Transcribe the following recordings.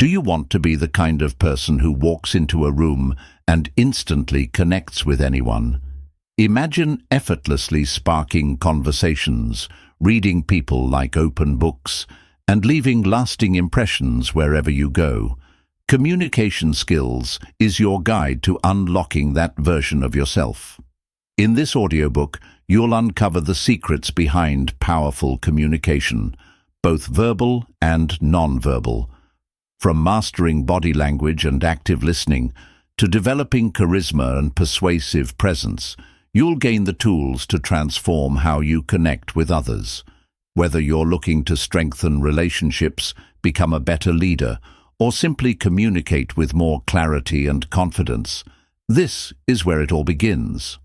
Do you want to be the kind of person who walks into a room and instantly connects with anyone? Imagine effortlessly sparking conversations, reading people like open books, and leaving lasting impressions wherever you go. Communication skills is your guide to unlocking that version of yourself. In this audiobook, you'll uncover the secrets behind powerful communication, both verbal and non-verbal. From mastering body language and active listening to developing charisma and persuasive presence, you'll gain the tools to transform how you connect with others. Whether you're looking to strengthen relationships, become a better leader, or simply communicate with more clarity and confidence, this is where it all begins.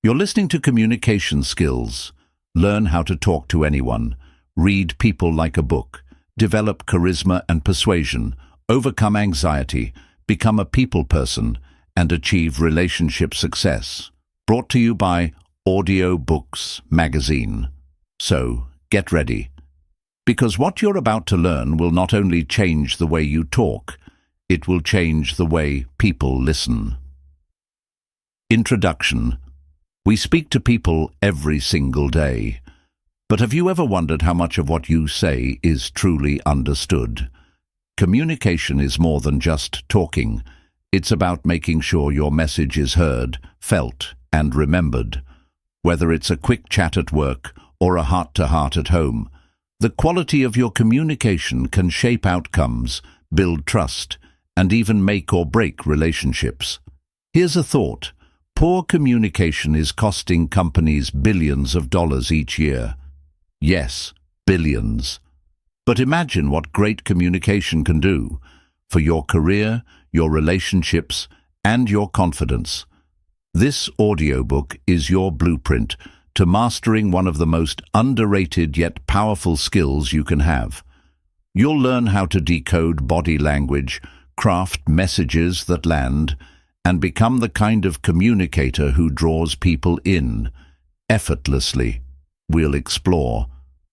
You're listening to Communication Skills. Learn how to talk to anyone, read people like a book, develop charisma and persuasion, overcome anxiety, become a people person, and achieve relationship success. Brought to you by Audiobooks magazine. So, get ready. Because what you're about to learn will not only change the way you talk, it will change the way people listen. Introduction. We speak to people every single day. But have you ever wondered how much of what you say is truly understood? Communication is more than just talking. It's about making sure your message is heard, felt, and remembered. Whether it's a quick chat at work or a heart-to-heart at home, the quality of your communication can shape outcomes, build trust, and even make or break relationships. Here's a thought. Poor communication is costing companies billions of dollars each year. Yes, billions. But imagine what great communication can do for your career, your relationships, and your confidence. This audiobook is your blueprint to mastering one of the most underrated yet powerful skills you can have. You'll learn how to decode body language, craft messages that land, and become the kind of communicator who draws people in effortlessly. We'll explore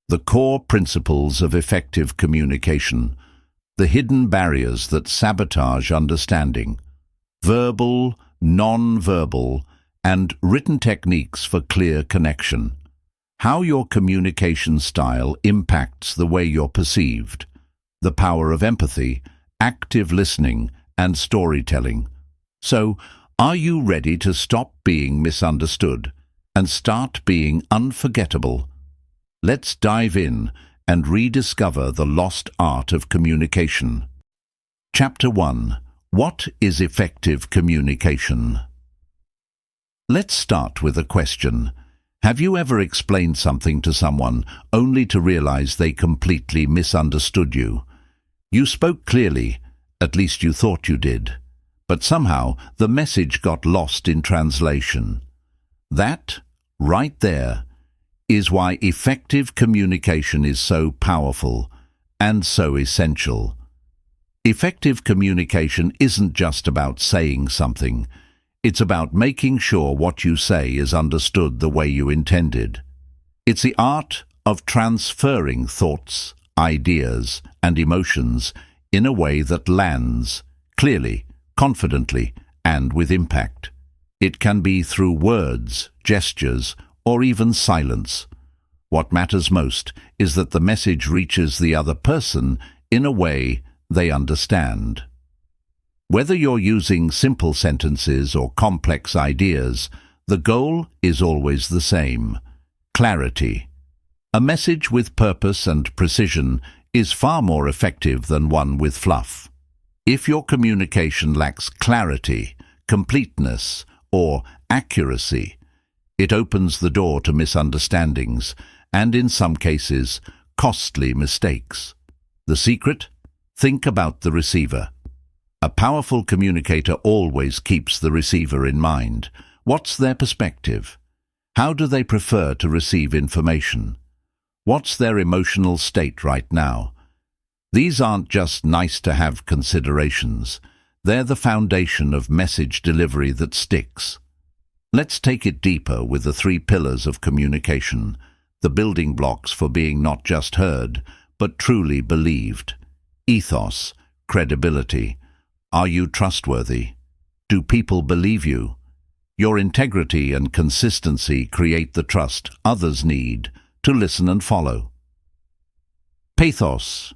the core principles of effective communication, the hidden barriers that sabotage understanding, verbal, non-verbal, and written techniques for clear connection, how your communication style impacts the way you're perceived, the power of empathy, active listening, and storytelling. So, are you ready to stop being misunderstood and start being unforgettable? Let's dive in and rediscover the lost art of communication. Chapter 1. What is effective communication? Let's start with a question. Have you ever explained something to someone only to realize they completely misunderstood you? You spoke clearly, at least you thought you did, but somehow the message got lost in translation. That, right there, is why effective communication is so powerful and so essential. Effective communication isn't just about saying something. It's about making sure what you say is understood the way you intended. It's the art of transferring thoughts, ideas, and emotions in a way that lands clearly, confidently, and with impact. It can be through words, gestures, or even silence. What matters most is that the message reaches the other person in a way they understand. Whether you're using simple sentences or complex ideas, the goal is always the same: clarity. A message with purpose and precision is far more effective than one with fluff. If your communication lacks clarity, completeness, or accuracy, it opens the door to misunderstandings and, in some cases, costly mistakes. The secret? Think about the receiver. A powerful communicator always keeps the receiver in mind. What's their perspective? How do they prefer to receive information? What's their emotional state right now? These aren't just nice-to-have considerations. They're the foundation of message delivery that sticks. Let's take it deeper with the 3 pillars of communication, the building blocks for being not just heard, but truly believed. Ethos, Credibility. Are you trustworthy? Do people believe you? Your integrity and consistency create the trust others need to listen and follow. Pathos.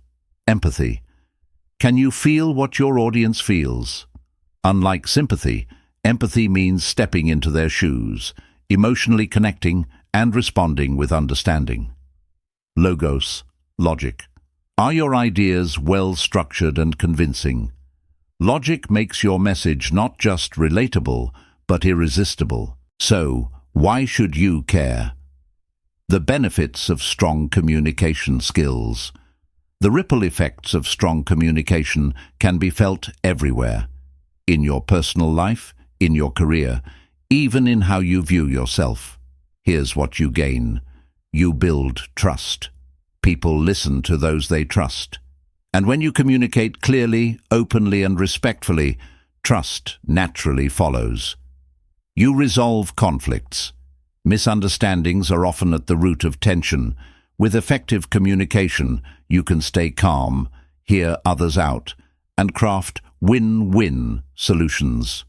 Empathy. Can you feel what your audience feels? Unlike sympathy, empathy means stepping into their shoes, emotionally connecting and responding with understanding. Logos. Logic. Are your ideas well structured and convincing? Logic makes your message not just relatable, but irresistible. So, why should you care? The benefits of strong communication skills. The ripple effects of strong communication can be felt everywhere. In your personal life, in your career, even in how you view yourself. Here's what you gain. You build trust. People listen to those they trust. And when you communicate clearly, openly, and respectfully, trust naturally follows. You resolve conflicts. Misunderstandings are often at the root of tension. With effective communication, you can stay calm, hear others out, and craft win-win solutions.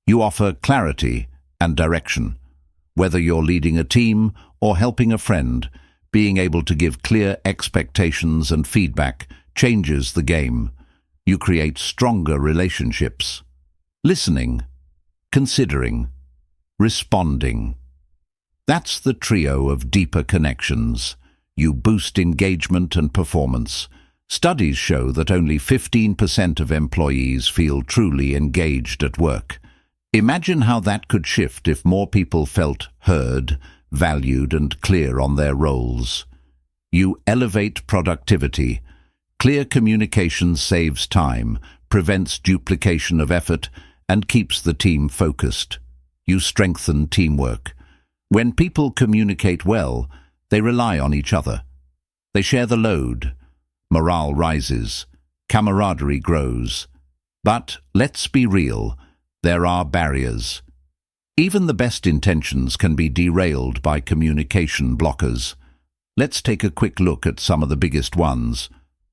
You offer clarity and direction. Whether you're leading a team or helping a friend, being able to give clear expectations and feedback changes the game. You create stronger relationships. Listening, considering, responding. That's the trio of deeper connections. You boost engagement and performance. Studies show that only 15% of employees feel truly engaged at work. Imagine how that could shift if more people felt heard, valued, and clear on their roles. You elevate productivity. Clear communication saves time, prevents duplication of effort, and keeps the team focused. You strengthen teamwork. When people communicate well, they rely on each other. They share the load. Morale rises. Camaraderie grows. But let's be real, there are barriers. Even the best intentions can be derailed by communication blockers. Let's take a quick look at some of the biggest ones.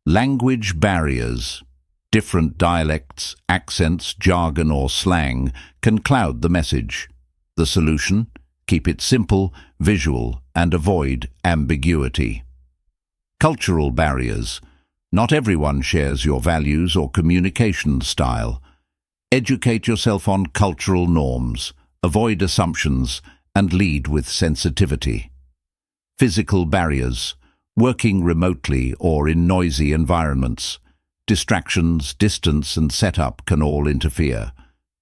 Language barriers. Different dialects, accents, jargon, or slang can cloud the message. The solution? Keep it simple, visual, and avoid ambiguity. Cultural barriers. Not everyone shares your values or communication style. Educate yourself on cultural norms, avoid assumptions, and lead with sensitivity. Physical barriers. Working remotely or in noisy environments. Distractions, distance, and setup can all interfere.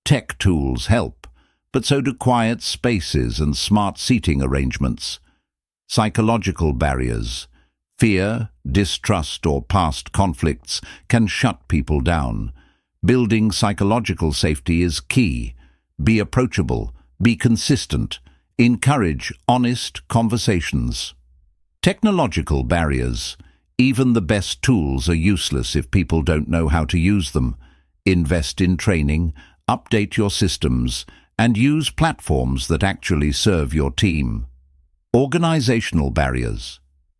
Tech tools help, but so do quiet spaces and smart seating arrangements. Psychological barriers. Fear, distrust, or past conflicts can shut people down. Building psychological safety is key. Be approachable, be consistent, encourage honest conversations. Technological barriers. Even the best tools are useless if people don't know how to use them. Invest in training, update your systems, and use platforms that actually serve your team. Organizational barriers.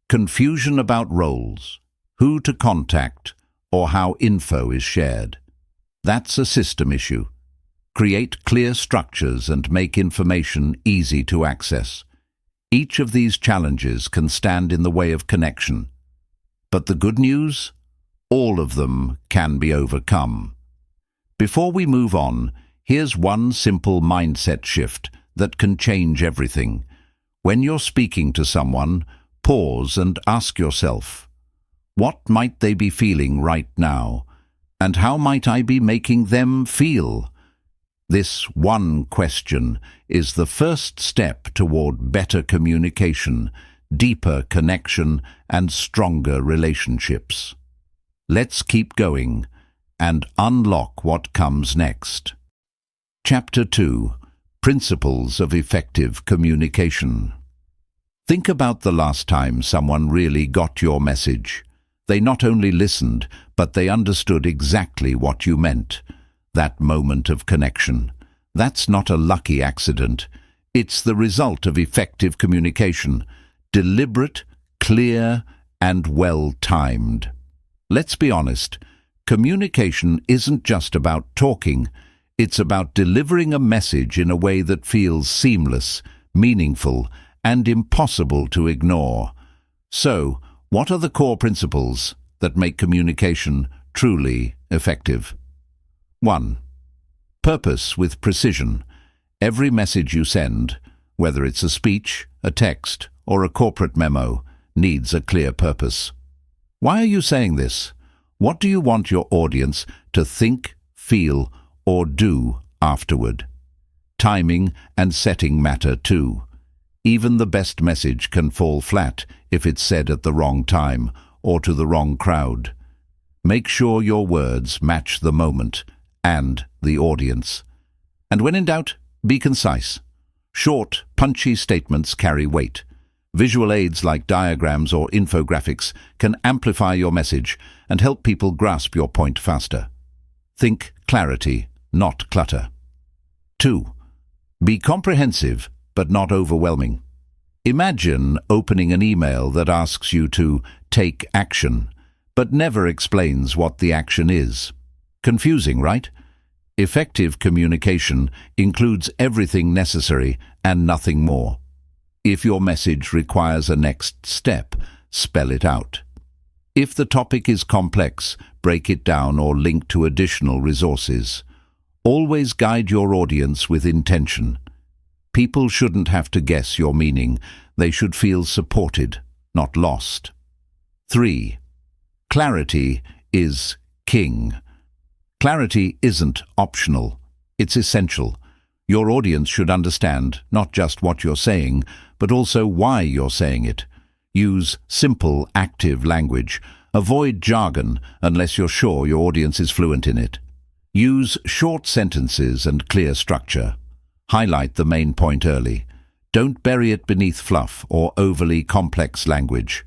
Confusion about roles, who to contact, or how info is shared. That's a system issue. Create clear structures and make information easy to access. Each of these challenges can stand in the way of connection. But the good news? All of them can be overcome. Before we move on, here's one simple mindset shift that can change everything. When you're speaking to someone, pause and ask yourself, what might they be feeling right now? And how might I be making them feel? This one question is the first step toward better communication, deeper connection, and stronger relationships. Let's keep going and unlock what comes next. Chapter 2: Principles of Effective Communication. Think about the last time someone really got your message. They not only listened, but they understood exactly what you meant. That moment of connection. That's not a lucky accident. It's the result of effective communication. Deliberate, clear, and well-timed. Let's be honest. Communication isn't just about talking, it's about delivering a message in a way that feels seamless, meaningful, and impossible to ignore. So, what are the core principles that make communication truly effective? 1. Purpose with precision. Every message you send, whether it's a speech, a text, or a corporate memo, needs a clear purpose. Why are you saying this? What do you want your audience to think, feel, or do afterward? Timing and setting matter too. Even the best message can fall flat if it's said at the wrong time or to the wrong crowd. Make sure your words match the moment and the audience. And when in doubt, be concise. Short, punchy statements carry weight. Visual aids like diagrams or infographics can amplify your message and help people grasp your point faster. Think clarity, not clutter. 2. Be comprehensive, but not overwhelming. Imagine opening an email that asks you to take action, but never explains what the action is. Confusing, right? Effective communication includes everything necessary and nothing more. If your message requires a next step, spell it out. If the topic is complex, break it down or link to additional resources. Always guide your audience with intention. People shouldn't have to guess your meaning. They should feel supported, not lost. 3. Clarity is king. Clarity isn't optional. It's essential. Your audience should understand not just what you're saying, but also why you're saying it. Use simple, active language. Avoid jargon unless you're sure your audience is fluent in it. Use short sentences and clear structure. Highlight the main point early. Don't bury it beneath fluff or overly complex language.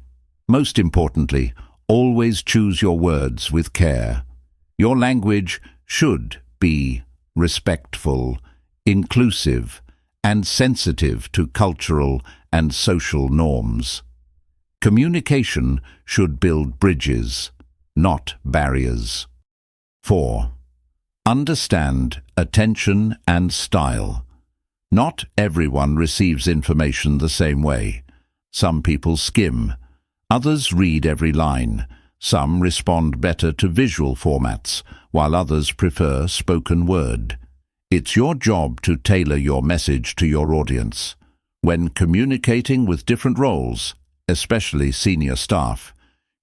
Most importantly, always choose your words with care. Your language should be respectful, inclusive, and sensitive to cultural and social norms. Communication should build bridges, not barriers. 4. Understand attention and style. Not everyone receives information the same way. Some people skim. Others read every line. Some respond better to visual formats, while others prefer spoken word. It's your job to tailor your message to your audience. When communicating with different roles, especially senior staff,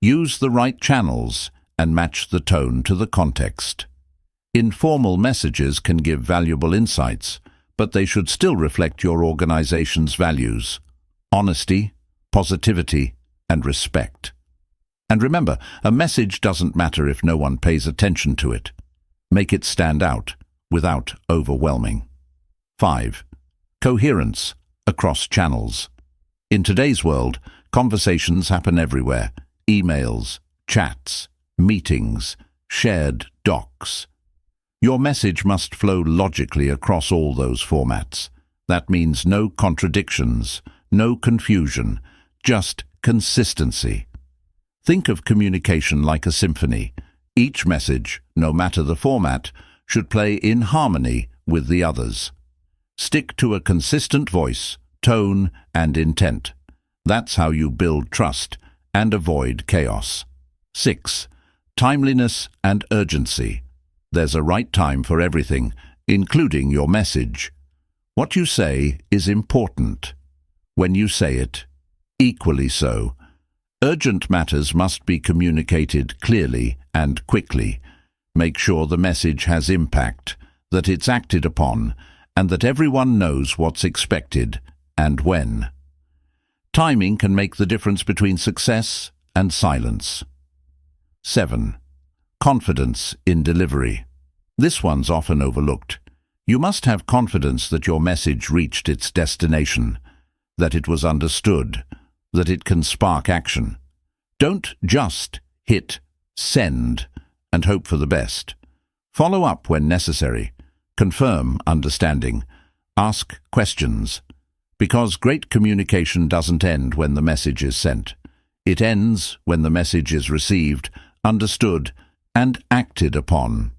use the right channels and match the tone to the context. Informal messages can give valuable insights, but they should still reflect your organization's values: honesty, positivity, and respect. And remember, a message doesn't matter if no one pays attention to it. Make it stand out without overwhelming. 5. Coherence across channels. In today's world, conversations happen everywhere: emails, chats, meetings, shared docs. Your message must flow logically across all those formats. That means no contradictions, no confusion, just consistency. Think of communication like a symphony. Each message, no matter the format, should play in harmony with the others. Stick to a consistent voice, tone, and intent. That's how you build trust and avoid chaos. 6. Timeliness and urgency. There's a right time for everything, including your message. What you say is important. When you say it, equally so. Urgent matters must be communicated clearly and quickly. Make sure the message has impact, that it's acted upon, and that everyone knows what's expected and when. Timing can make the difference between success and silence. 7. Confidence in delivery. This one's often overlooked. You must have confidence that your message reached its destination, that it was understood, that it can spark action. Don't just hit send and hope for the best. Follow up when necessary. Confirm understanding. Ask questions. Because great communication doesn't end when the message is sent. It ends when the message is received, understood, and acted upon.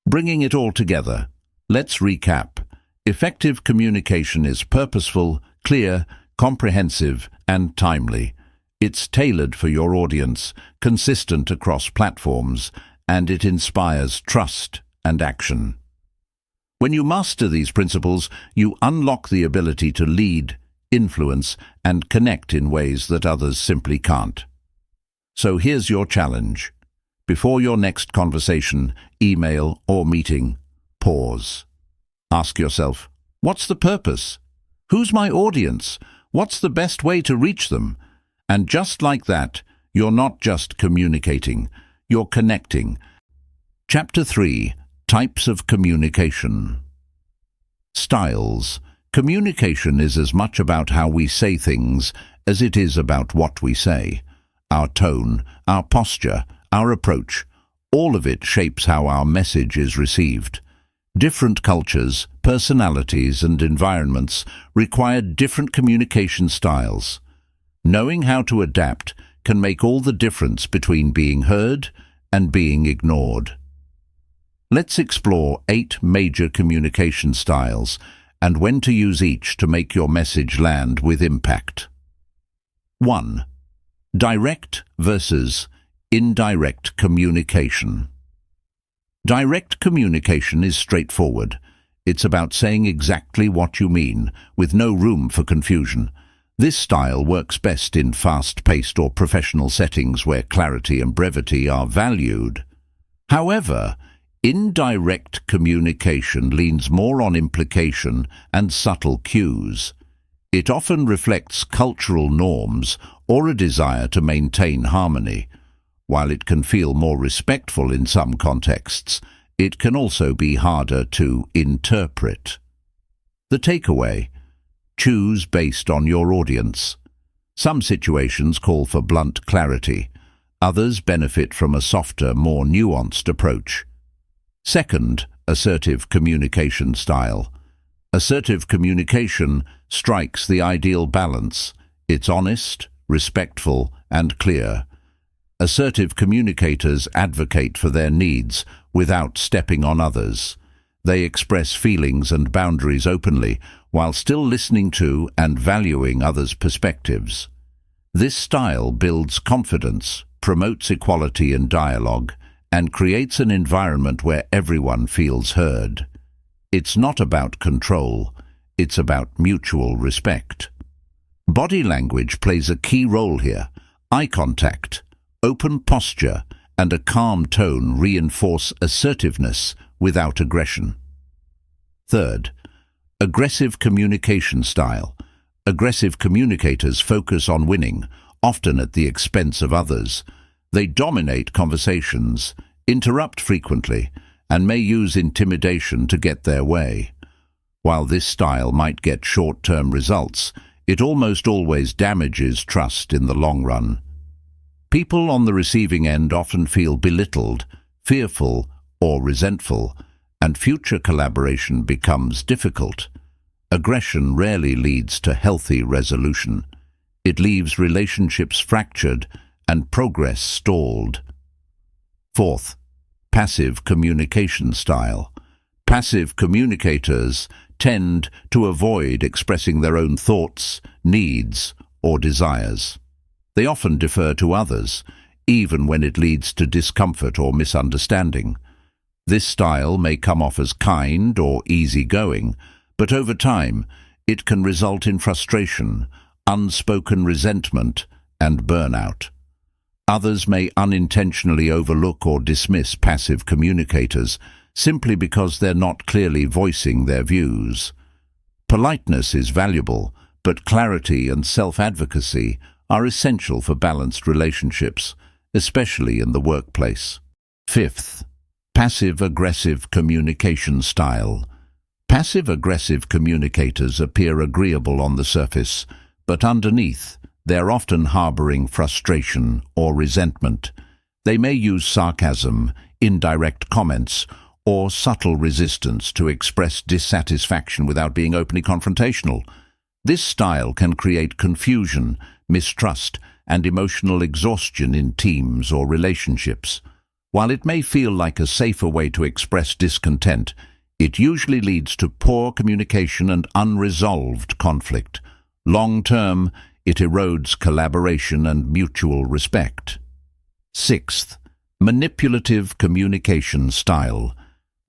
Bringing it all together, let's recap. Effective communication is purposeful, clear, comprehensive, and timely. It's tailored for your audience, consistent across platforms, and it inspires trust and action. When you master these principles, you unlock the ability to lead, influence, and connect in ways that others simply can't. So here's your challenge. Before your next conversation, email, or meeting, pause. Ask yourself, what's the purpose? Who's my audience? What's the best way to reach them? And just like that, you're not just communicating, you're connecting. Chapter 3. Types of Communication. Styles. Communication is as much about how we say things as it is about what we say. Our tone, our posture, our approach, all of it shapes how our message is received. Different cultures, personalities, and environments require different communication styles. Knowing how to adapt can make all the difference between being heard and being ignored. Let's explore 8 major communication styles and when to use each to make your message land with impact. 1. Direct versus indirect communication. Direct communication is straightforward. It's about saying exactly what you mean, with no room for confusion. This style works best in fast-paced or professional settings where clarity and brevity are valued. However, indirect communication leans more on implication and subtle cues. It often reflects cultural norms or a desire to maintain harmony. While it can feel more respectful in some contexts, it can also be harder to interpret. The takeaway: choose based on your audience. Some situations call for blunt clarity. Others benefit from a softer, more nuanced approach. Second, assertive communication style. Assertive communication strikes the ideal balance. It's honest, respectful, and clear. Assertive communicators advocate for their needs without stepping on others. They express feelings and boundaries openly while still listening to and valuing others' perspectives. This style builds confidence, promotes equality in dialogue, and creates an environment where everyone feels heard. It's not about control, it's about mutual respect. Body language plays a key role here. Eye contact, open posture, and a calm tone reinforce assertiveness without aggression. Third, aggressive communication style. Aggressive communicators focus on winning, often at the expense of others. They dominate conversations, interrupt frequently, and may use intimidation to get their way. While this style might get short-term results, it almost always damages trust in the long run. People on the receiving end often feel belittled, fearful, or resentful, and future collaboration becomes difficult. Aggression rarely leads to healthy resolution. It leaves relationships fractured and progress stalled. Fourth, passive communication style. Passive communicators tend to avoid expressing their own thoughts, needs, or desires. They often defer to others, even when it leads to discomfort or misunderstanding. This style may come off as kind or easygoing, but over time it can result in frustration, unspoken resentment, and burnout. Others may unintentionally overlook or dismiss passive communicators simply because they're not clearly voicing their views. Politeness is valuable, but clarity and self-advocacy are essential for balanced relationships, especially in the workplace. Fifth, passive-aggressive communication style. Passive-aggressive communicators appear agreeable on the surface, but underneath, they're often harboring frustration or resentment. They may use sarcasm, indirect comments, or subtle resistance to express dissatisfaction without being openly confrontational. This style can create confusion, mistrust, and emotional exhaustion in teams or relationships. While it may feel like a safer way to express discontent, it usually leads to poor communication and unresolved conflict. Long-term, it erodes collaboration and mutual respect. Sixth, manipulative communication style.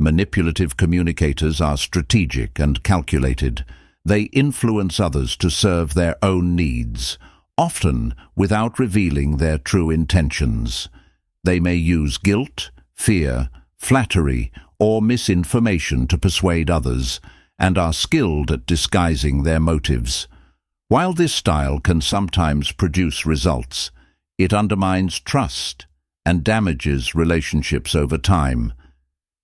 Manipulative communicators are strategic and calculated. They influence others to serve their own needs, often without revealing their true intentions. They may use guilt, fear, flattery, or misinformation to persuade others, and are skilled at disguising their motives. While this style can sometimes produce results, it undermines trust and damages relationships over time.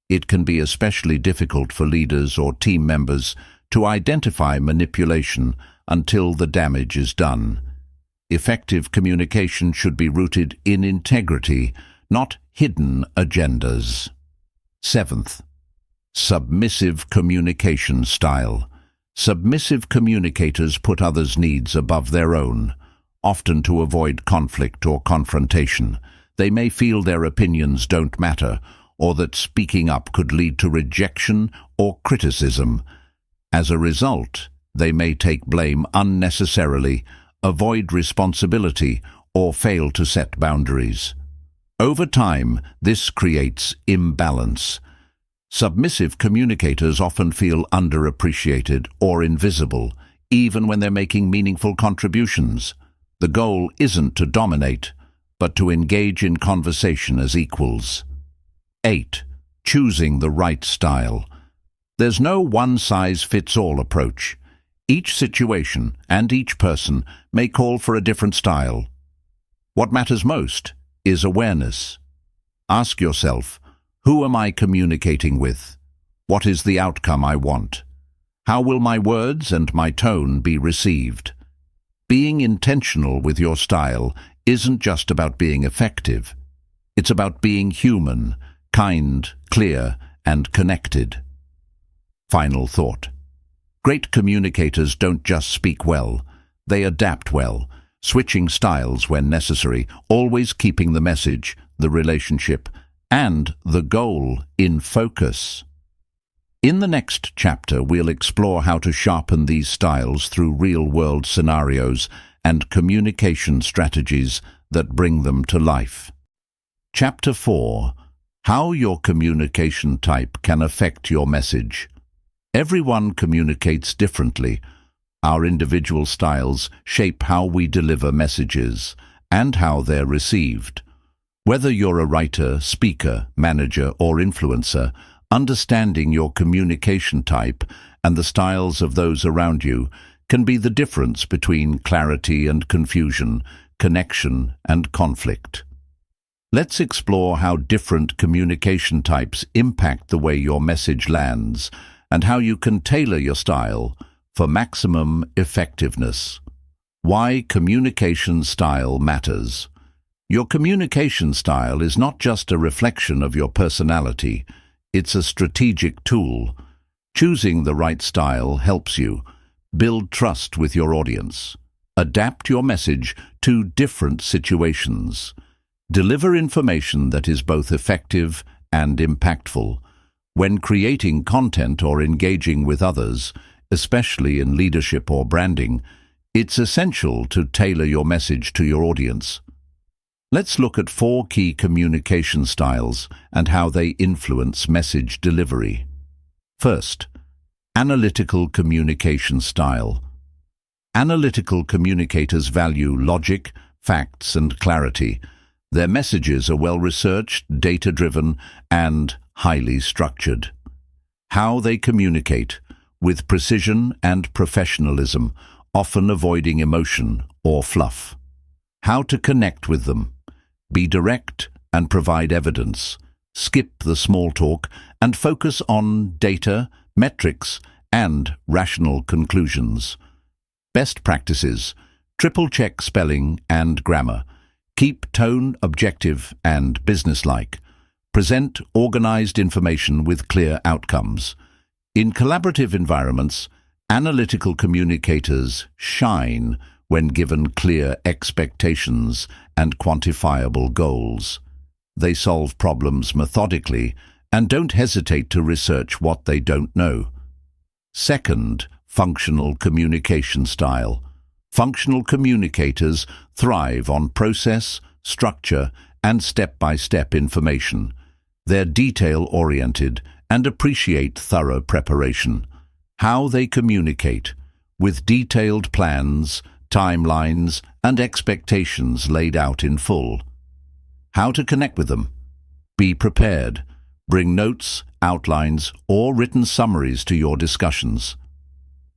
It can be especially difficult for leaders or team members to identify manipulation until the damage is done. Effective communication should be rooted in integrity, not hidden agendas. Seventh, submissive communication style. Submissive communicators put others' needs above their own, often to avoid conflict or confrontation. They may feel their opinions don't matter, or that speaking up could lead to rejection or criticism. As a result, they may take blame unnecessarily, avoid responsibility, or fail to set boundaries. Over time, this creates imbalance. Submissive communicators often feel underappreciated or invisible, even when they're making meaningful contributions. The goal isn't to dominate, but to engage in conversation as equals. 8. Choosing the right style. There's no one-size-fits-all approach. Each situation and each person may call for a different style. What matters most is awareness. Ask yourself, who am I communicating with? What is the outcome I want? How will my words and my tone be received? Being intentional with your style isn't just about being effective. It's about being human, kind, clear, and connected. Final thought. Great communicators don't just speak well, they adapt well, switching styles when necessary, always keeping the message, the relationship, and the goal in focus. In the next chapter, we'll explore how to sharpen these styles through real-world scenarios and communication strategies that bring them to life. Chapter 4. How your communication type can affect your message. Everyone communicates differently. Our individual styles shape how we deliver messages and how they're received. Whether you're a writer, speaker, manager, or influencer, understanding your communication type and the styles of those around you can be the difference between clarity and confusion, connection and conflict. Let's explore how different communication types impact the way your message lands and how you can tailor your style for maximum effectiveness. Why communication style matters. Your communication style is not just a reflection of your personality, it's a strategic tool. Choosing the right style helps you build trust with your audience, adapt your message to different situations, deliver information that is both effective and impactful. When creating content or engaging with others, especially in leadership or branding, it's essential to tailor your message to your audience. Let's look at 4 key communication styles and how they influence message delivery. First, analytical communication style. Analytical communicators value logic, facts, and clarity. Their messages are well-researched, data-driven, and highly structured. How they communicate, with precision and professionalism, often avoiding emotion or fluff. How to connect with them. Be direct and provide evidence. Skip the small talk and focus on data, metrics, and rational conclusions. Best practices. Triple-check spelling and grammar. Keep tone objective and businesslike. Present organized information with clear outcomes. In collaborative environments, analytical communicators shine when given clear expectations and quantifiable goals. They solve problems methodically and don't hesitate to research what they don't know. Second, functional communication style. Functional communicators thrive on process, structure, and step-by-step information. They're detail-oriented and appreciate thorough preparation. How they communicate, with detailed plans, timelines, and expectations laid out in full. How to connect with them. Be prepared. Bring notes, outlines, or written summaries to your discussions.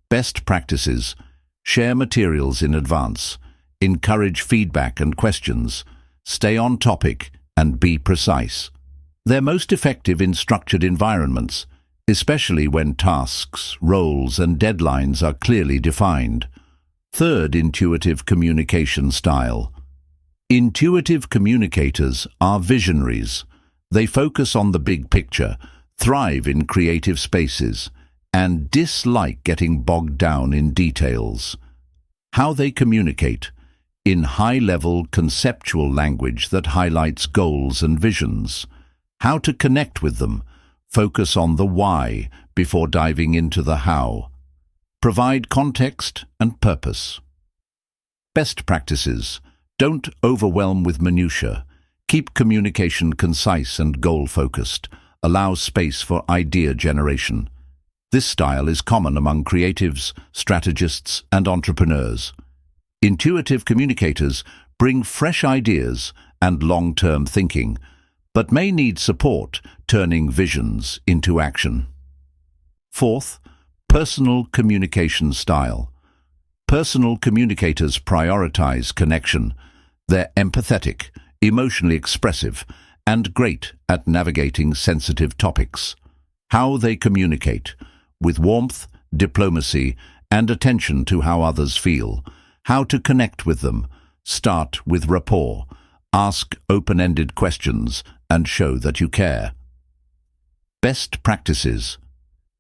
Best practices. Share materials in advance. Encourage feedback and questions. Stay on topic and be precise. They're most effective in structured environments, especially when tasks, roles, and deadlines are clearly defined. Third, intuitive communication style. Intuitive communicators are visionaries. They focus on the big picture, thrive in creative spaces, and dislike getting bogged down in details. How they communicate. In high-level conceptual language that highlights goals and visions. How to connect with them. Focus on the why before diving into the how. Provide context and purpose. Best practices. Don't overwhelm with minutiae. Keep communication concise and goal-focused. Allow space for idea generation. This style is common among creatives, strategists, and entrepreneurs. Intuitive communicators bring fresh ideas and long-term thinking, but may need support turning visions into action. Fourth, personal communication style. Personal communicators prioritize connection. They're empathetic, emotionally expressive, and great at navigating sensitive topics. How they communicate. With warmth, diplomacy, and attention to how others feel. How to connect with them. Start with rapport. Ask open-ended questions and show that you care. Best practices.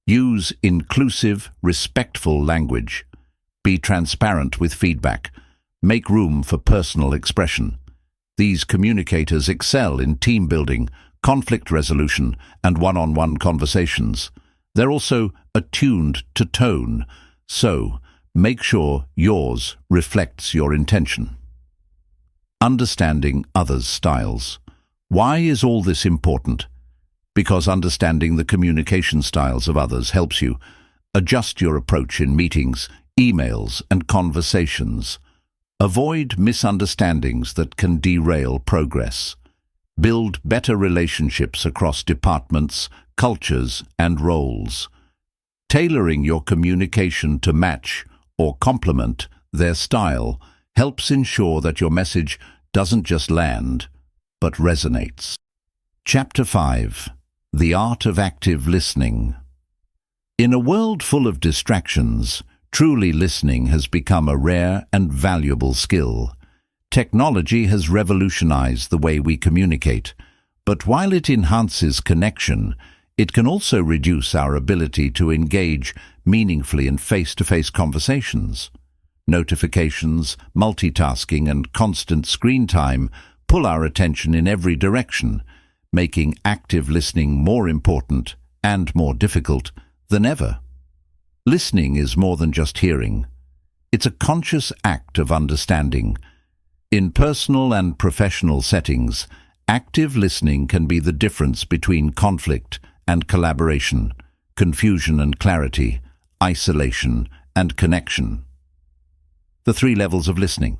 Use inclusive, respectful language. Be transparent with feedback. Make room for personal expression. These communicators excel in team building, conflict resolution, and one-on-one conversations. They're also attuned to tone, so make sure yours reflects your intention. Understanding others' styles. Why is all this important? Because understanding the communication styles of others helps you adjust your approach in meetings, emails, and conversations. Avoid misunderstandings that can derail progress. Build better relationships across departments, cultures, and roles. Tailoring your communication to match or complement their style helps ensure that your message doesn't just land, but resonates. Chapter 5. The Art of Active Listening. In a world full of distractions, truly listening has become a rare and valuable skill. Technology has revolutionized the way we communicate, but while it enhances connection, it can also reduce our ability to engage meaningfully in face-to-face conversations. Notifications, multitasking, and constant screen time pull our attention in every direction, making active listening more important and more difficult than ever. Listening is more than just hearing. It's a conscious act of understanding. In personal and professional settings, active listening can be the difference between conflict and collaboration, confusion and clarity, isolation and connection. The 3 levels of listening.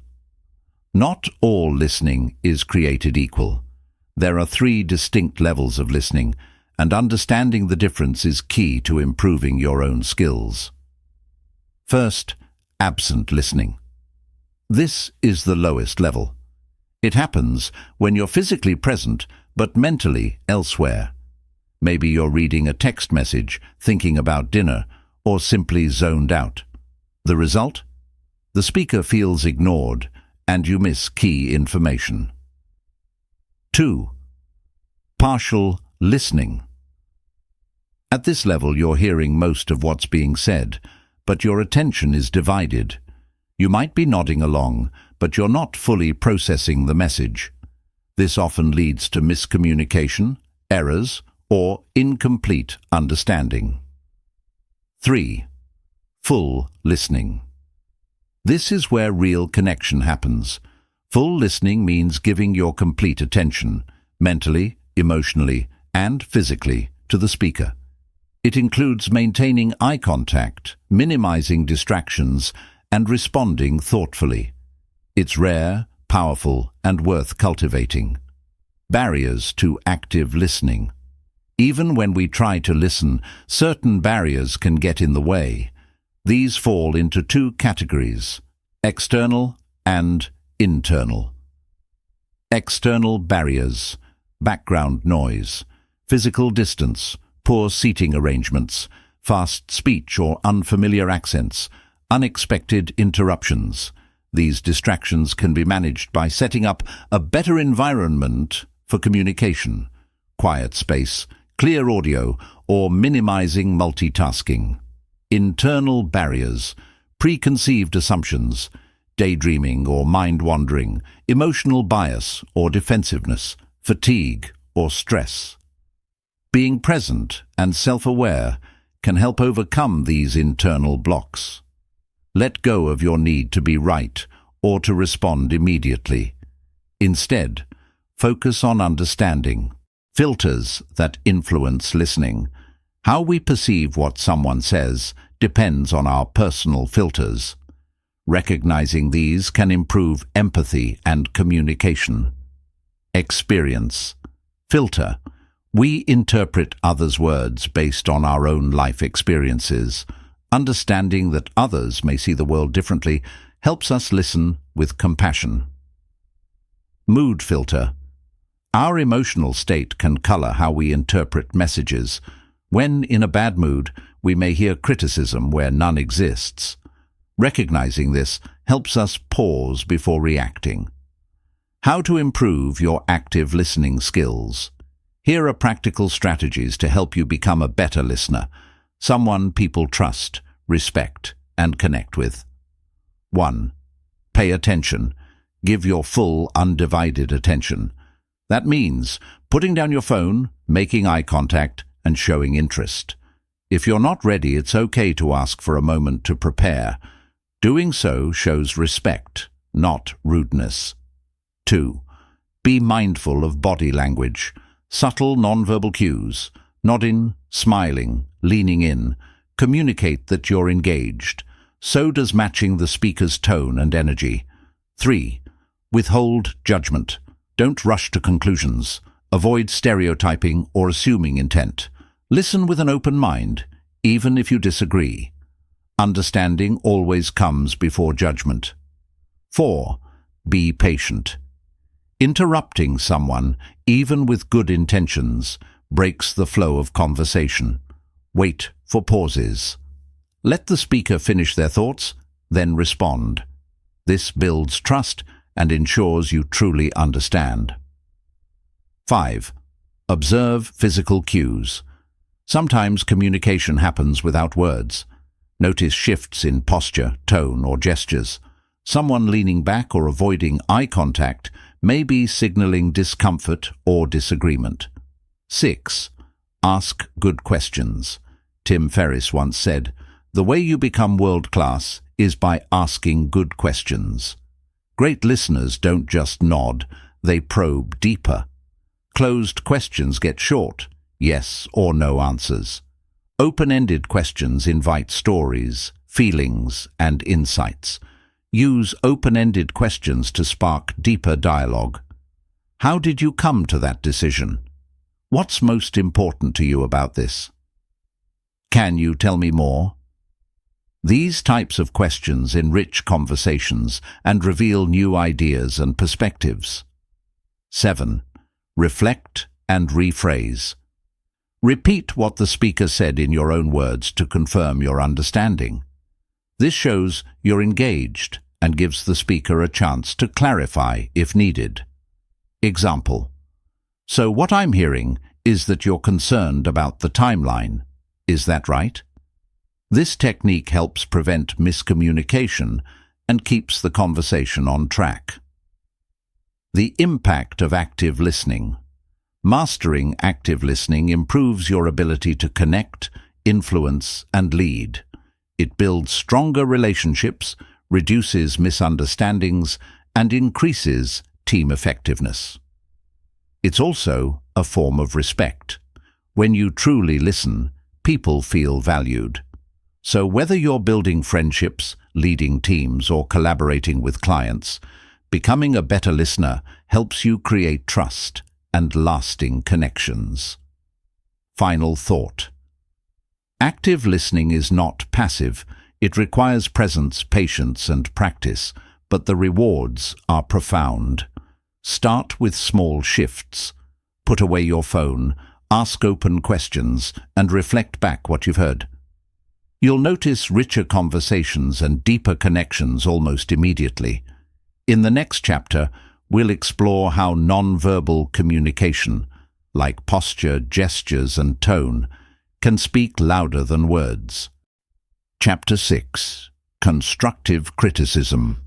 Not all listening is created equal. There are 3 distinct levels of listening, and understanding the difference is key to improving your own skills. First, absent listening. This is the lowest level. It happens when you're physically present but mentally elsewhere. Maybe you're reading a text message, thinking about dinner, or simply zoned out. The result? The speaker feels ignored, and you miss key information. 2. Partial listening. At this level, you're hearing most of what's being said, but your attention is divided. You might be nodding along, but you're not fully processing the message. This often leads to miscommunication, errors, or incomplete understanding. 3. Full listening. This is where real connection happens. Full listening means giving your complete attention, mentally, emotionally, and physically, to the speaker. It includes maintaining eye contact, minimizing distractions, and responding thoughtfully. It's rare, powerful, and worth cultivating. Barriers to active listening. Even when we try to listen, certain barriers can get in the way. These fall into two categories: external and internal. External barriers: background noise, physical distance, poor seating arrangements, fast speech or unfamiliar accents, unexpected interruptions. These distractions can be managed by setting up a better environment for communication: quiet space, clear audio, or minimizing multitasking. Internal barriers: preconceived assumptions, daydreaming or mind-wandering, emotional bias or defensiveness, fatigue or stress. Being present and self-aware can help overcome these internal blocks. Let go of your need to be right or to respond immediately. Instead, focus on understanding. Filters that influence listening. How we perceive what someone says depends on our personal filters. Recognizing these can improve empathy and communication. Experience. Filter. We interpret others' words based on our own life experiences. Understanding that others may see the world differently helps us listen with compassion. Mood filter. Our emotional state can color how we interpret messages. When in a bad mood, we may hear criticism where none exists. Recognizing this helps us pause before reacting. How to improve your active listening skills. Here are practical strategies to help you become a better listener, someone people trust, respect, and connect with. 1. Pay attention. Give your full, undivided attention. That means putting down your phone, making eye contact, and showing interest. If you're not ready, it's okay to ask for a moment to prepare. Doing so shows respect, not rudeness. 2. Be mindful of body language. Subtle nonverbal cues, nodding, smiling, leaning in, communicate that you're engaged. So does matching the speaker's tone and energy. 3. Withhold judgment. Don't rush to conclusions. Avoid stereotyping or assuming intent. Listen with an open mind, even if you disagree. Understanding always comes before judgment. 4. Be patient. Interrupting someone, even with good intentions, breaks the flow of conversation. Wait for pauses. Let the speaker finish their thoughts, then respond. This builds trust and ensures you truly understand. 5. Observe physical cues. Sometimes communication happens without words. Notice shifts in posture, tone, or gestures. Someone leaning back or avoiding eye contact may be signaling discomfort or disagreement. 6. Ask good questions. Tim Ferriss once said, "The way you become world-class is by asking good questions." Great listeners don't just nod, they probe deeper. Closed questions get short, yes or no answers. Open-ended questions invite stories, feelings, and insights. Use open-ended questions to spark deeper dialogue. How did you come to that decision? What's most important to you about this? Can you tell me more? These types of questions enrich conversations and reveal new ideas and perspectives. 7. Reflect and rephrase. Repeat what the speaker said in your own words to confirm your understanding. This shows you're engaged and gives the speaker a chance to clarify if needed. Example: "So what I'm hearing is that you're concerned about the timeline. Is that right?" This technique helps prevent miscommunication and keeps the conversation on track. The impact of active listening. Mastering active listening improves your ability to connect, influence, and lead. It builds stronger relationships, reduces misunderstandings, and increases team effectiveness. It's also a form of respect. When you truly listen, people feel valued. So whether you're building friendships, leading teams, or collaborating with clients, becoming a better listener helps you create trust and lasting connections. Final thought. Active listening is not passive. It requires presence, patience, and practice, but the rewards are profound. Start with small shifts. Put away your phone, ask open questions, and reflect back what you've heard. You'll notice richer conversations and deeper connections almost immediately. In the next chapter, we'll explore how non-verbal communication, like posture, gestures, and tone, can speak louder than words. Chapter 6. Constructive criticism.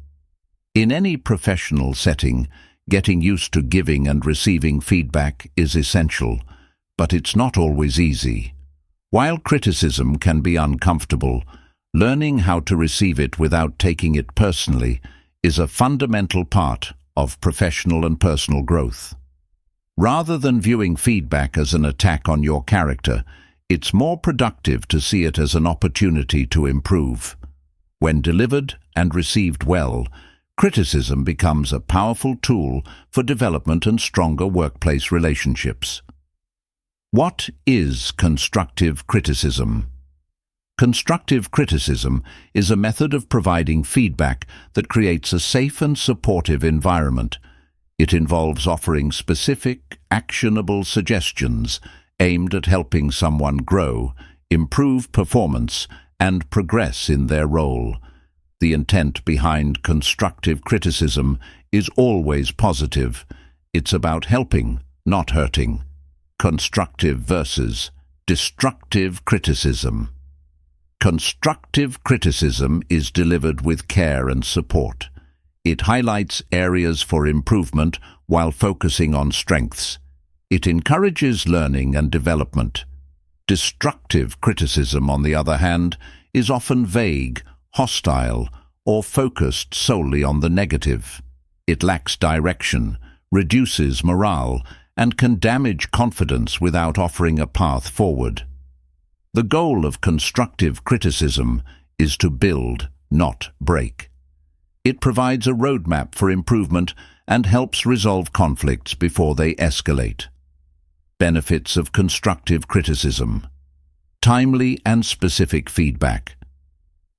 In any professional setting, getting used to giving and receiving feedback is essential, but it's not always easy. While criticism can be uncomfortable, learning how to receive it without taking it personally is a fundamental part of professional and personal growth. Rather than viewing feedback as an attack on your character, it's more productive to see it as an opportunity to improve. When delivered and received well, criticism becomes a powerful tool for development and stronger workplace relationships. What is constructive criticism? Constructive criticism is a method of providing feedback that creates a safe and supportive environment. It involves offering specific, actionable suggestions aimed at helping someone grow, improve performance, and progress in their role. The intent behind constructive criticism is always positive. It's about helping, not hurting. Constructive versus destructive criticism. Constructive criticism is delivered with care and support. It highlights areas for improvement while focusing on strengths. It encourages learning and development. Destructive criticism, on the other hand, is often vague, hostile, or focused solely on the negative. It lacks direction, reduces morale, and can damage confidence without offering a path forward. The goal of constructive criticism is to build, not break. It provides a roadmap for improvement and helps resolve conflicts before they escalate. Benefits of constructive criticism. Timely and specific feedback.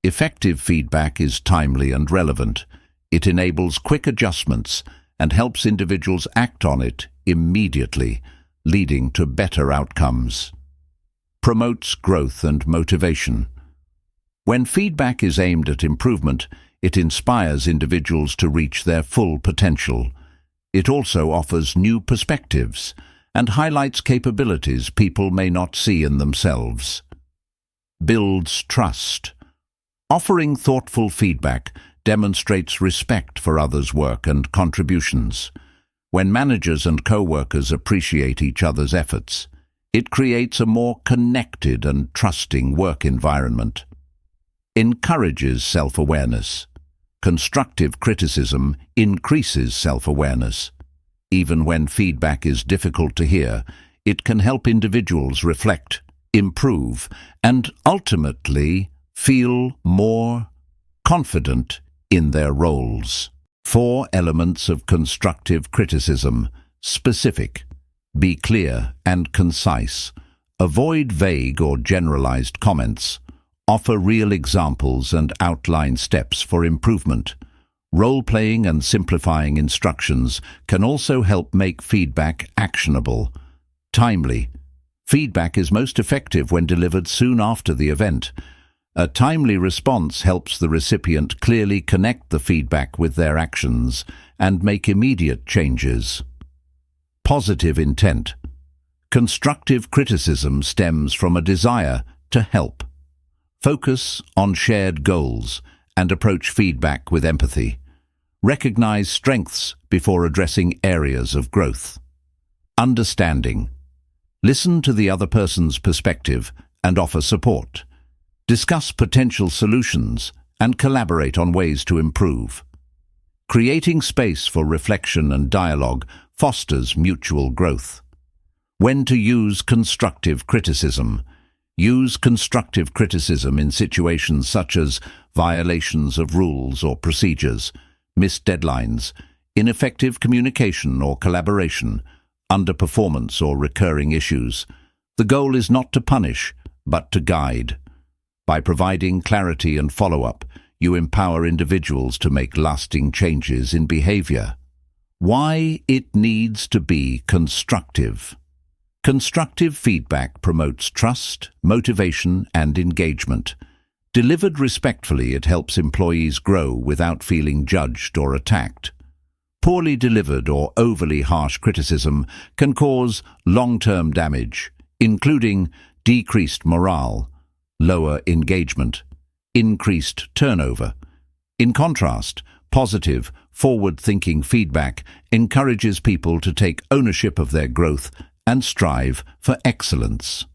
Effective feedback is timely and relevant. It enables quick adjustments and helps individuals act on it immediately, leading to better outcomes. Promotes growth and motivation. When feedback is aimed at improvement, it inspires individuals to reach their full potential. It also offers new perspectives and highlights capabilities people may not see in themselves. Builds trust. Offering thoughtful feedback demonstrates respect for others' work and contributions. When managers and co-workers appreciate each other's efforts, it creates a more connected and trusting work environment. Encourages self-awareness. Constructive criticism increases self-awareness. Even when feedback is difficult to hear, it can help individuals reflect, improve, and ultimately feel more confident in their roles. 4 elements of constructive criticism. Specific. Be clear and concise. Avoid vague or generalized comments. Offer real examples and outline steps for improvement. Role-playing and simplifying instructions can also help make feedback actionable. Timely. Feedback is most effective when delivered soon after the event. A timely response helps the recipient clearly connect the feedback with their actions and make immediate changes. Positive intent. Constructive criticism stems from a desire to help. Focus on shared goals and approach feedback with empathy. Recognize strengths before addressing areas of growth. Understanding. Listen to the other person's perspective and offer support. Discuss potential solutions and collaborate on ways to improve. Creating space for reflection and dialogue fosters mutual growth. When to use constructive criticism. Use constructive criticism in situations such as violations of rules or procedures, missed deadlines, ineffective communication or collaboration, underperformance or recurring issues. The goal is not to punish, but to guide. By providing clarity and follow-up, you empower individuals to make lasting changes in behavior. Why it needs to be constructive. Constructive feedback promotes trust, motivation, and engagement. Delivered respectfully, it helps employees grow without feeling judged or attacked. Poorly delivered or overly harsh criticism can cause long-term damage, including decreased morale, lower engagement, increased turnover. In contrast, positive, forward-thinking feedback encourages people to take ownership of their growth and strive for excellence.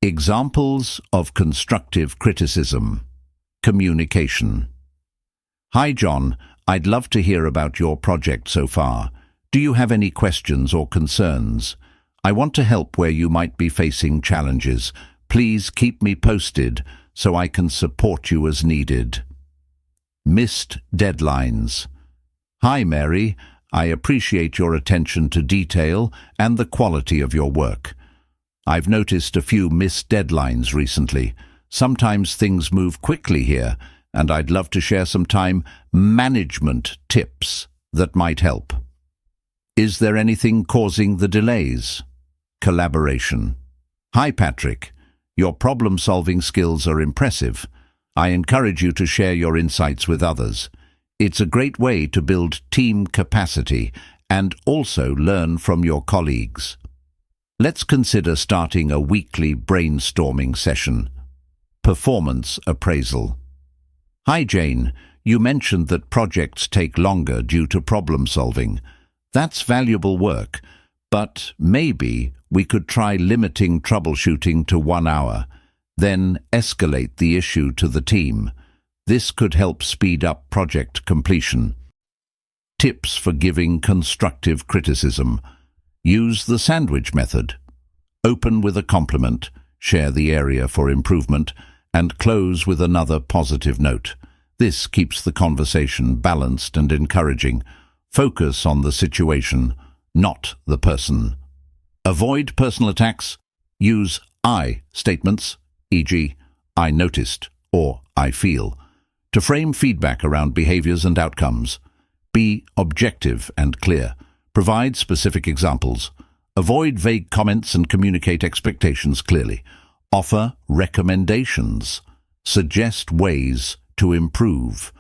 Examples of constructive criticism. Communication. Hi John, I'd love to hear about your project so far. Do you have any questions or concerns? I want to help where you might be facing challenges. Please keep me posted so I can support you as needed. Missed deadlines. Hi Mary, I appreciate your attention to detail and the quality of your work. I've noticed a few missed deadlines recently. Sometimes things move quickly here, and I'd love to share some time management tips that might help. Is there anything causing the delays? Collaboration. Hi Patrick, your problem-solving skills are impressive. I encourage you to share your insights with others. It's a great way to build team capacity and also learn from your colleagues. Let's consider starting a weekly brainstorming session. Performance appraisal. Hi Jane, you mentioned that projects take longer due to problem solving. That's valuable work, but maybe we could try limiting troubleshooting to 1 hour, then escalate the issue to the team. This could help speed up project completion. Tips for giving constructive criticism. Use the sandwich method. Open with a compliment, share the area for improvement, and close with another positive note. This keeps the conversation balanced and encouraging. Focus on the situation, not the person. Avoid personal attacks. Use I statements, e.g., I noticed or I feel, to frame feedback around behaviors and outcomes. Be objective and clear. Provide specific examples. Avoid vague comments and communicate expectations clearly. Offer recommendations. Suggest ways to improve.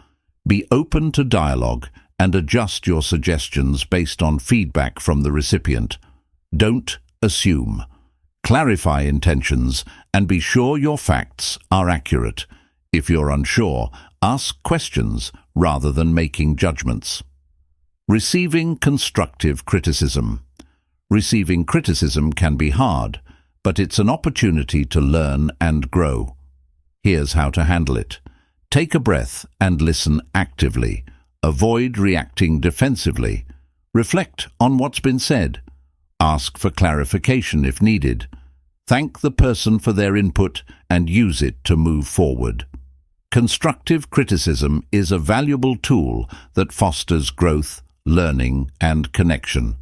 Be open to dialogue and adjust your suggestions based on feedback from the recipient. Don't assume. Clarify intentions and be sure your facts are accurate. If you're unsure, ask questions rather than making judgments. Receiving constructive criticism. Receiving criticism can be hard, but it's an opportunity to learn and grow. Here's how to handle it. Take a breath and listen actively. Avoid reacting defensively. Reflect on what's been said. Ask for clarification if needed. Thank the person for their input and use it to move forward. Constructive criticism is a valuable tool that fosters growth, learning, and connection.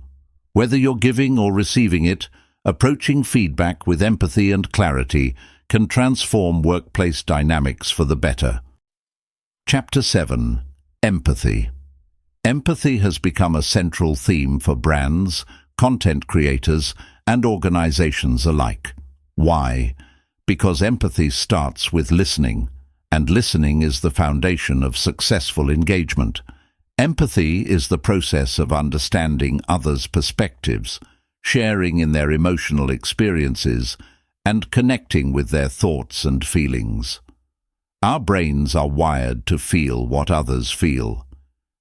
Whether you're giving or receiving it, approaching feedback with empathy and clarity can transform workplace dynamics for the better. Chapter 7. Empathy. Empathy has become a central theme for brands, content creators, and organizations alike. Why? Because empathy starts with listening, and listening is the foundation of successful engagement. Empathy is the process of understanding others' perspectives, sharing in their emotional experiences, and connecting with their thoughts and feelings. Our brains are wired to feel what others feel.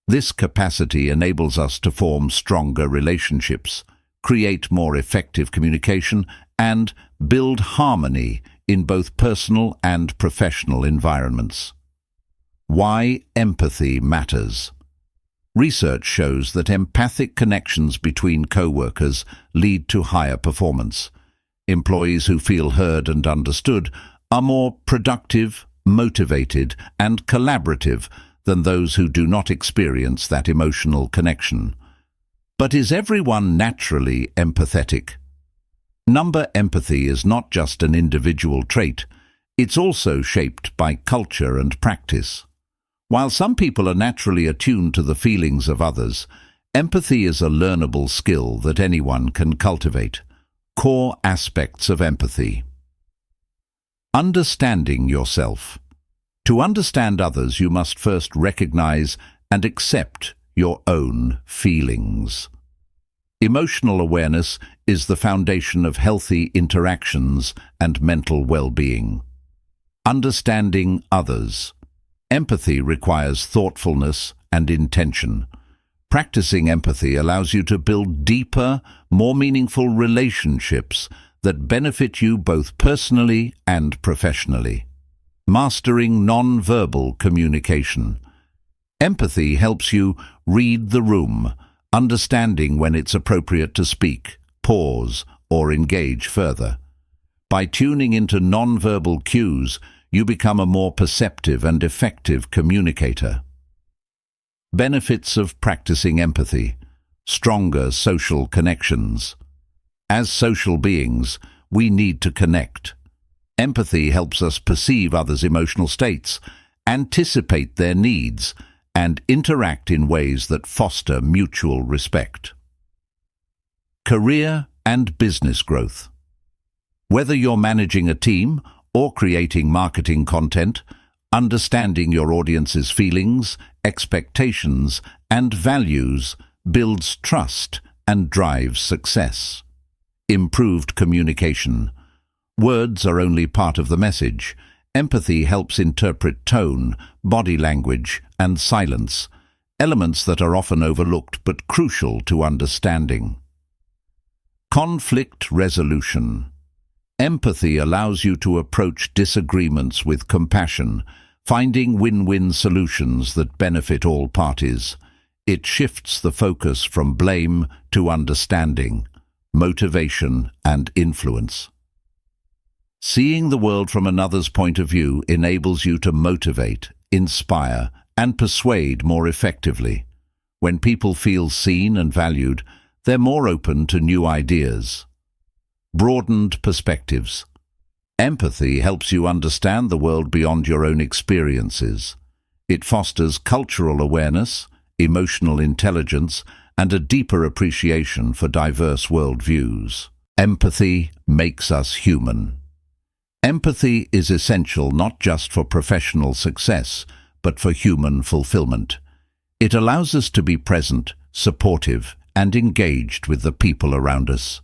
This capacity enables us to form stronger relationships, create more effective communication, and build harmony in both personal and professional environments. Why empathy matters. Research shows that empathic connections between co-workers lead to higher performance. Employees who feel heard and understood are more productive, motivated, and collaborative than those who do not experience that emotional connection. But is everyone naturally empathetic? Number empathy is not just an individual trait, it's also shaped by culture and practice. While some people are naturally attuned to the feelings of others, empathy is a learnable skill that anyone can cultivate. Core aspects of empathy. Understanding yourself. To understand others, you must first recognize and accept your own feelings. Emotional awareness is the foundation of healthy interactions and mental well-being. Understanding others. Empathy requires thoughtfulness and intention. Practicing empathy allows you to build deeper, more meaningful relationships that benefit you both personally and professionally. Mastering non-verbal communication. Empathy helps you read the room, understanding when it's appropriate to speak, pause, or engage further. By tuning into non-verbal cues, you become a more perceptive and effective communicator. Benefits of practicing empathy. Stronger social connections. As social beings, we need to connect. Empathy helps us perceive others' emotional states, anticipate their needs, and interact in ways that foster mutual respect. Career and business growth. Whether you're managing a team or creating marketing content, understanding your audience's feelings, expectations, and values builds trust and drives success. Improved communication. Words are only part of the message. Empathy helps interpret tone, body language, and silence, elements that are often overlooked but crucial to understanding. Conflict resolution. Empathy allows you to approach disagreements with compassion, finding win-win solutions that benefit all parties. It shifts the focus from blame to understanding, motivation, and influence. Seeing the world from another's point of view enables you to motivate, inspire, and persuade more effectively. When people feel seen and valued, they're more open to new ideas. Broadened perspectives. Empathy helps you understand the world beyond your own experiences. It fosters cultural awareness, emotional intelligence, and a deeper appreciation for diverse worldviews. Empathy makes us human. Empathy is essential not just for professional success, but for human fulfillment. It allows us to be present, supportive, and engaged with the people around us.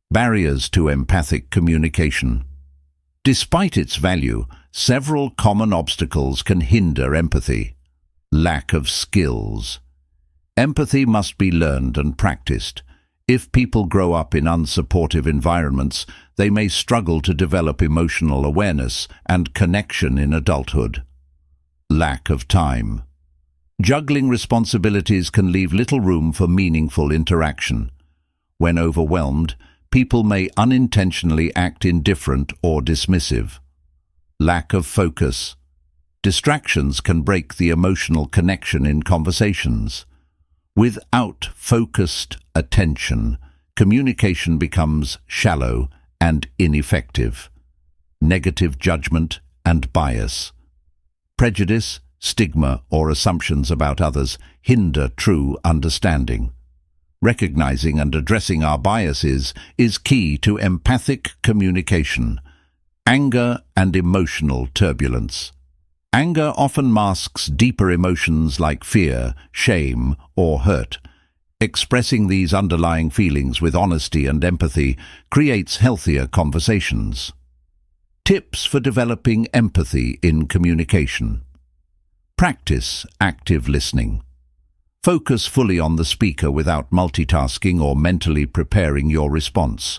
Barriers to empathic communication. Despite its value, several common obstacles can hinder empathy. Lack of skills. Empathy must be learned and practiced. If people grow up in unsupportive environments, they may struggle to develop emotional awareness and connection in adulthood. Lack of time. Juggling responsibilities can leave little room for meaningful interaction. When overwhelmed, people may unintentionally act indifferent or dismissive. Lack of focus. Distractions can break the emotional connection in conversations. Without focused attention, communication becomes shallow and ineffective. Negative judgment and bias. Prejudice, stigma, or assumptions about others hinder true understanding. Recognizing and addressing our biases is key to empathic communication. Anger and emotional turbulence. Anger often masks deeper emotions like fear, shame, or hurt. Expressing these underlying feelings with honesty and empathy creates healthier conversations. Tips for developing empathy in communication. Practice active listening. Focus fully on the speaker without multitasking or mentally preparing your response.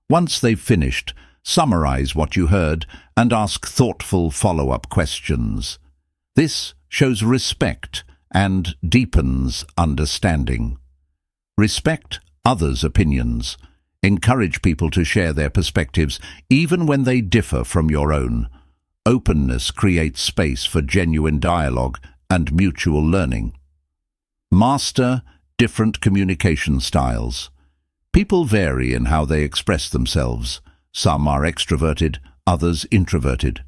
Once they've finished, summarize what you heard and ask thoughtful follow-up questions. This shows respect and deepens understanding. Respect others' opinions. Encourage people to share their perspectives, even when they differ from your own. Openness creates space for genuine dialogue and mutual learning. Master different communication styles. People vary in how they express themselves. Some are extroverted, others introverted.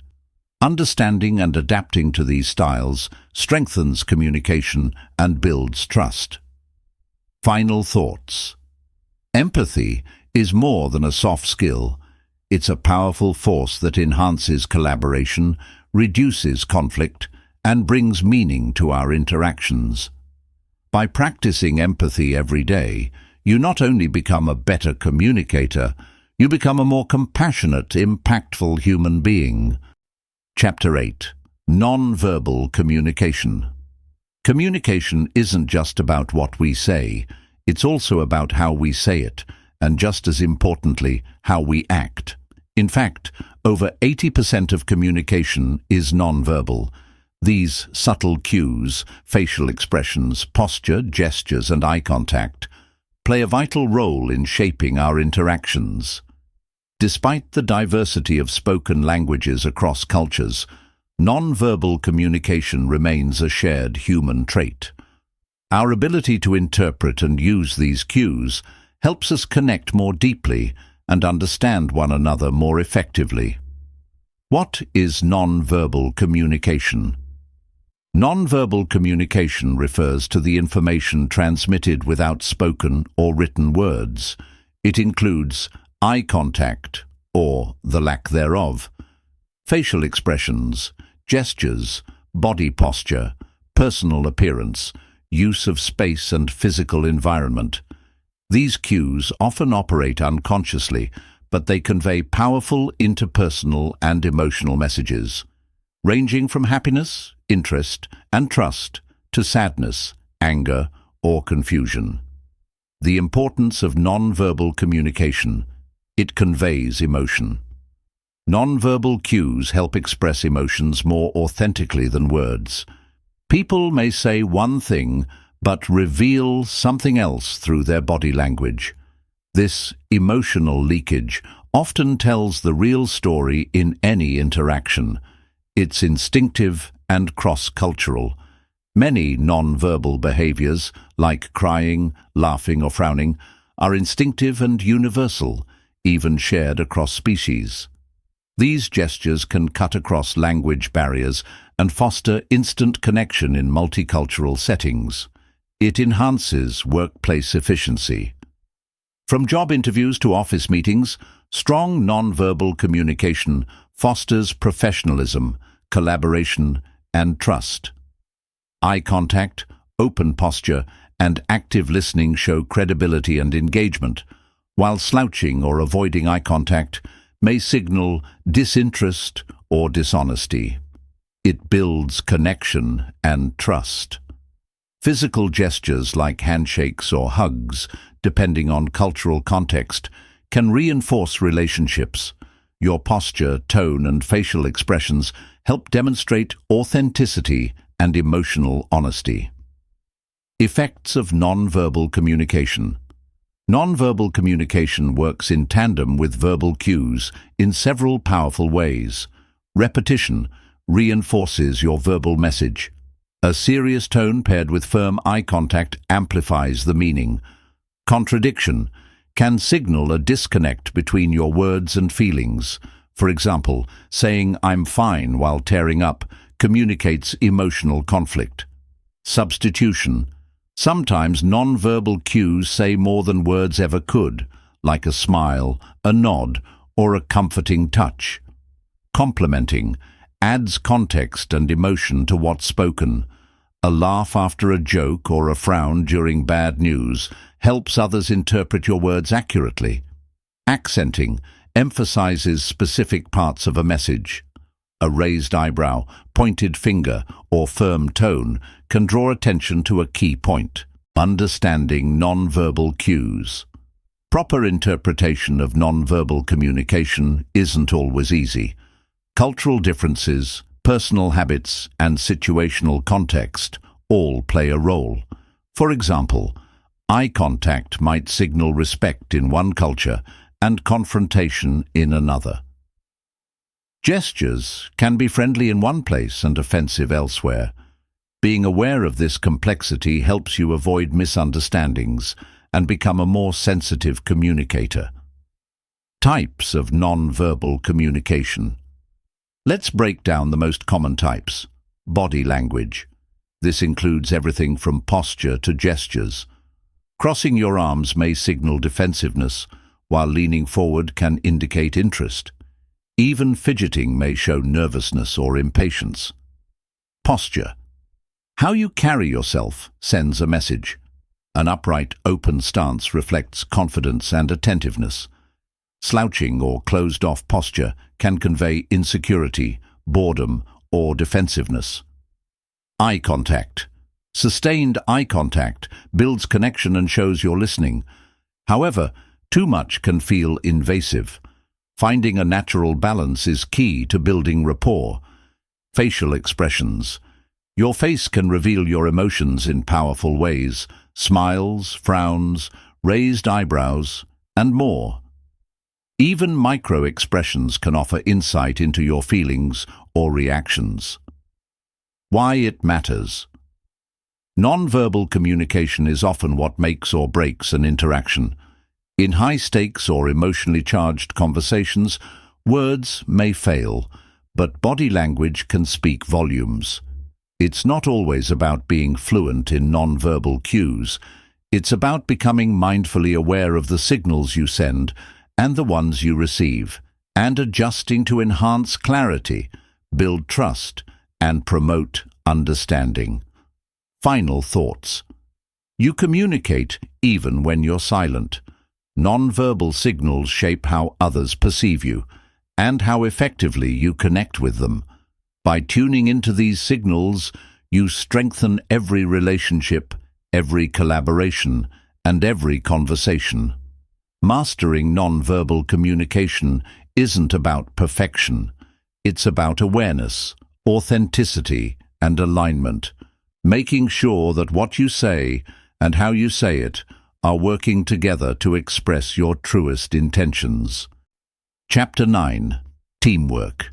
Understanding and adapting to these styles strengthens communication and builds trust. Final thoughts. Empathy is more than a soft skill. It's a powerful force that enhances collaboration, reduces conflict, and brings meaning to our interactions. By practicing empathy every day, you not only become a better communicator, you become a more compassionate, impactful human being. Chapter 8. Non-verbal communication. Communication isn't just about what we say, it's also about how we say it, and just as importantly, how we act. In fact, over 80% of communication is non-verbal. These subtle cues, facial expressions, posture, gestures, and eye contact, play a vital role in shaping our interactions. Despite the diversity of spoken languages across cultures, non-verbal communication remains a shared human trait. Our ability to interpret and use these cues helps us connect more deeply and understand one another more effectively. What is non-verbal communication? Non-verbal communication refers to the information transmitted without spoken or written words. It includes eye contact, or the lack thereof, facial expressions, gestures, body posture, personal appearance, use of space and physical environment. These cues often operate unconsciously, but they convey powerful interpersonal and emotional messages, ranging from happiness, interest, and trust to sadness, anger, or confusion. The importance of non-verbal communication. It conveys emotion. Non-verbal cues help express emotions more authentically than words. People may say one thing, but reveal something else through their body language. This emotional leakage often tells the real story in any interaction. It's instinctive and cross-cultural. Many non-verbal behaviors, like crying, laughing, or frowning, are instinctive and universal, even shared across species. These gestures can cut across language barriers and foster instant connection in multicultural settings. It enhances workplace efficiency. From job interviews to office meetings, strong non-verbal communication fosters professionalism, collaboration, and trust. Eye contact, open posture, and active listening show credibility and engagement, while slouching or avoiding eye contact may signal disinterest or dishonesty. It builds connection and trust. Physical gestures like handshakes or hugs, depending on cultural context, can reinforce relationships. Your posture, tone, and facial expressions help demonstrate authenticity and emotional honesty. Effects of non-verbal communication. Non-verbal communication works in tandem with verbal cues in several powerful ways. Repetition reinforces your verbal message. A serious tone paired with firm eye contact amplifies the meaning. Contradiction can signal a disconnect between your words and feelings. For example, saying "I'm fine" while tearing up communicates emotional conflict. Substitution. Sometimes non-verbal cues say more than words ever could, like a smile, a nod, or a comforting touch. Complimenting adds context and emotion to what's spoken. A laugh after a joke or a frown during bad news helps others interpret your words accurately. Accenting emphasizes specific parts of a message. A raised eyebrow, pointed finger, or firm tone can draw attention to a key point. Understanding nonverbal cues. Proper interpretation of nonverbal communication isn't always easy. Cultural differences, personal habits, and situational context all play a role. For example, eye contact might signal respect in one culture and confrontation in another. Gestures can be friendly in one place and offensive elsewhere. Being aware of this complexity helps you avoid misunderstandings and become a more sensitive communicator. Types of nonverbal communication. Let's break down the most common types. Body language. This includes everything from posture to gestures. Crossing your arms may signal defensiveness, while leaning forward can indicate interest. Even fidgeting may show nervousness or impatience. Posture. How you carry yourself sends a message. An upright, open stance reflects confidence and attentiveness. Slouching or closed-off posture can convey insecurity, boredom, or defensiveness. Eye contact. Sustained eye contact builds connection and shows you're listening. However, too much can feel invasive. Finding a natural balance is key to building rapport. Facial expressions. Your face can reveal your emotions in powerful ways: smiles, frowns, raised eyebrows, and more. Even micro-expressions can offer insight into your feelings or reactions. Why it matters. Nonverbal communication is often what makes or breaks an interaction. In high-stakes or emotionally charged conversations, words may fail, but body language can speak volumes. It's not always about being fluent in nonverbal cues. It's about becoming mindfully aware of the signals you send and the ones you receive, and adjusting to enhance clarity, build trust, and promote understanding. Final thoughts. You communicate even when you're silent. Nonverbal signals shape how others perceive you and how effectively you connect with them. By tuning into these signals, you strengthen every relationship, every collaboration, and every conversation. Mastering nonverbal communication isn't about perfection. It's about awareness, authenticity, and alignment, making sure that what you say and how you say it are working together to express your truest intentions. Chapter 9. Teamwork.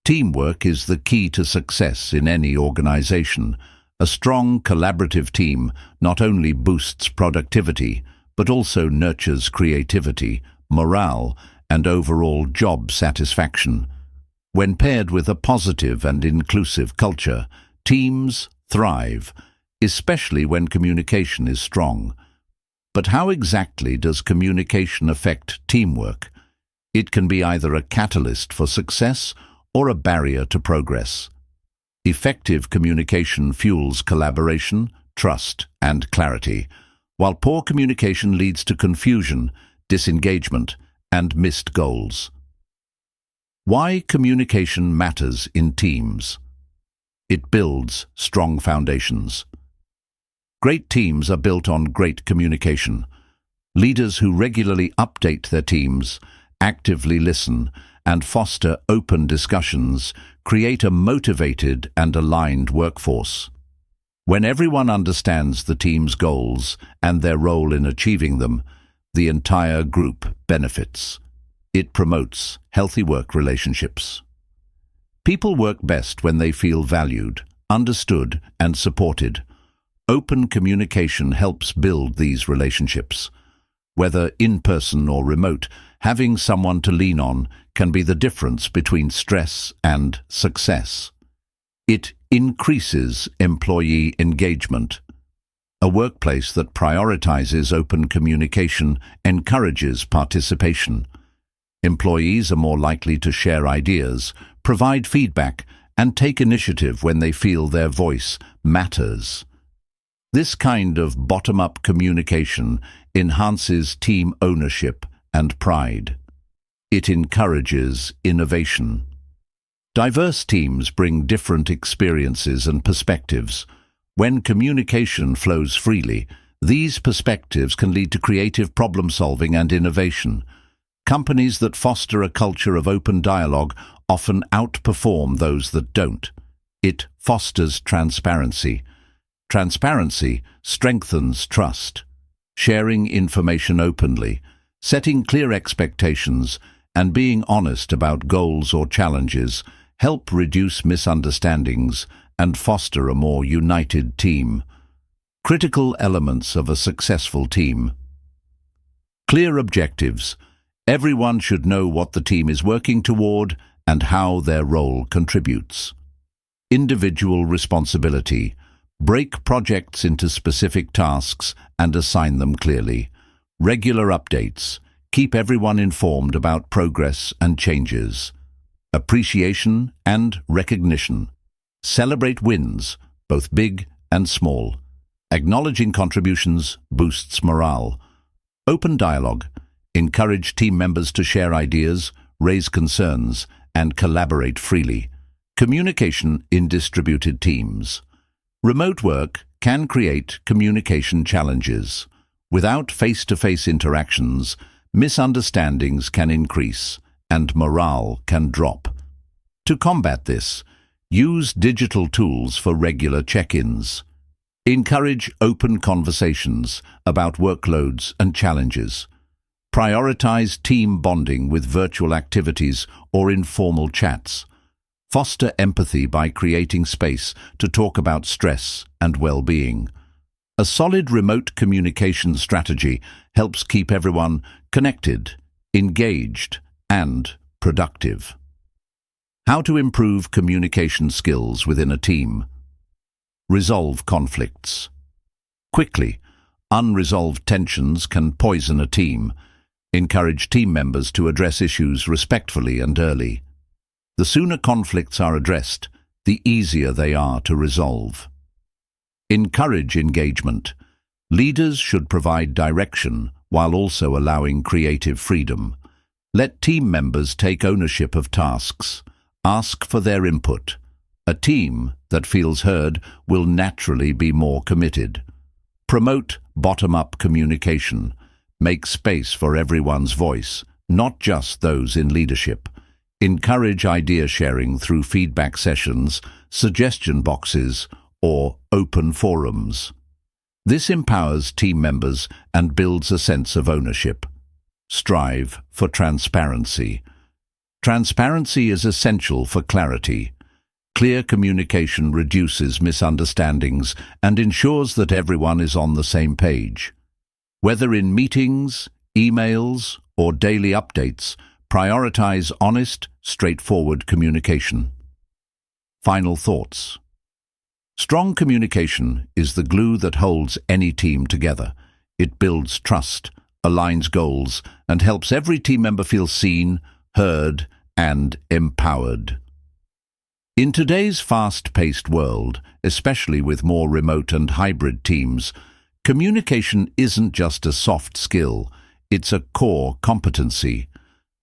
Teamwork is the key to success in any organization. A strong, collaborative team not only boosts productivity, but also nurtures creativity, morale, and overall job satisfaction. When paired with a positive and inclusive culture, teams thrive, especially when communication is strong. But how exactly does communication affect teamwork? It can be either a catalyst for success or a barrier to progress. Effective communication fuels collaboration, trust, and clarity, while poor communication leads to confusion, disengagement, and missed goals. Why communication matters in teams. It builds strong foundations. Great teams are built on great communication. Leaders who regularly update their teams, actively listen, and foster open discussions create a motivated and aligned workforce. When everyone understands the team's goals and their role in achieving them, the entire group benefits. It promotes healthy work relationships. People work best when they feel valued, understood, and supported. Open communication helps build these relationships. Whether in person or remote, having someone to lean on can be the difference between stress and success. It increases employee engagement. A workplace that prioritizes open communication encourages participation. Employees are more likely to share ideas, provide feedback, and take initiative when they feel their voice matters. This kind of bottom-up communication enhances team ownership and pride. It encourages innovation. Diverse teams bring different experiences and perspectives. When communication flows freely, these perspectives can lead to creative problem-solving and innovation. Companies that foster a culture of open dialogue often outperform those that don't. It fosters transparency. Transparency strengthens trust. Sharing information openly, setting clear expectations, and being honest about goals or challenges help reduce misunderstandings and foster a more united team. Critical elements of a successful team. Clear objectives. Everyone should know what the team is working toward and how their role contributes. Individual responsibility. Break projects into specific tasks and assign them clearly. Regular updates. Keep everyone informed about progress and changes. Appreciation and recognition. Celebrate wins, both big and small. Acknowledging contributions boosts morale. Open dialogue. Encourage team members to share ideas, raise concerns, and collaborate freely. Communication in distributed teams. Remote work can create communication challenges. Without face-to-face interactions, misunderstandings can increase and morale can drop. To combat this, use digital tools for regular check-ins. Encourage open conversations about workloads and challenges. Prioritize team bonding with virtual activities or informal chats. Foster empathy by creating space to talk about stress and well-being. A solid remote communication strategy helps keep everyone connected, engaged, and productive. How to improve communication skills within a team. Resolve conflicts. Quickly, unresolved tensions can poison a team. Encourage team members to address issues respectfully and early. The sooner conflicts are addressed, the easier they are to resolve. Encourage engagement. Leaders should provide direction while also allowing creative freedom. Let team members take ownership of tasks. Ask for their input. A team that feels heard will naturally be more committed. Promote bottom-up communication. Make space for everyone's voice, not just those in leadership. Encourage idea sharing through feedback sessions, suggestion boxes, or open forums. This empowers team members and builds a sense of ownership. Strive for transparency. Transparency is essential for clarity. Clear communication reduces misunderstandings and ensures that everyone is on the same page. Whether in meetings, emails, or daily updates, prioritize honest, straightforward communication. Final thoughts. Strong communication is the glue that holds any team together. It builds trust, aligns goals, and helps every team member feel seen, heard, and empowered. In today's fast-paced world, especially with more remote and hybrid teams, communication isn't just a soft skill, it's a core competency.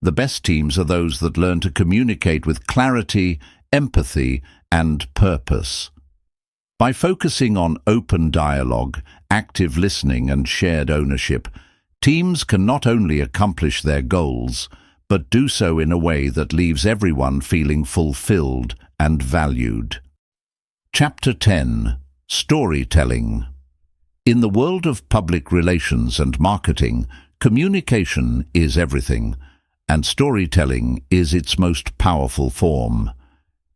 The best teams are those that learn to communicate with clarity, empathy, and purpose. By focusing on open dialogue, active listening, and shared ownership, teams can not only accomplish their goals, but do so in a way that leaves everyone feeling fulfilled and valued. Chapter 10. Storytelling. In the world of public relations and marketing, communication is everything, and storytelling is its most powerful form.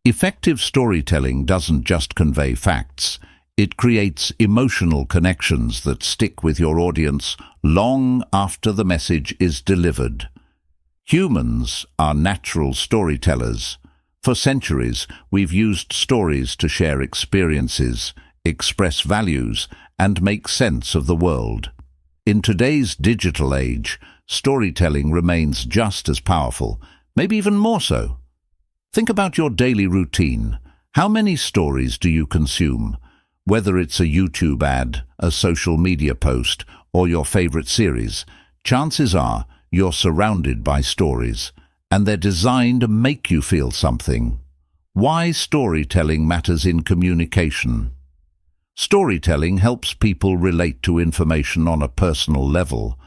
Effective storytelling doesn't just convey facts, it creates emotional connections that stick with your audience long after the message is delivered. Humans are natural storytellers. For centuries, we've used stories to share experiences, express values, and make sense of the world. In today's digital age, storytelling remains just as powerful, maybe even more so. Think about your daily routine. How many stories do you consume? Whether it's a YouTube ad, a social media post, or your favorite series, chances are you're surrounded by stories, and they're designed to make you feel something. Why storytelling matters in communication. Storytelling helps people relate to information on a personal level.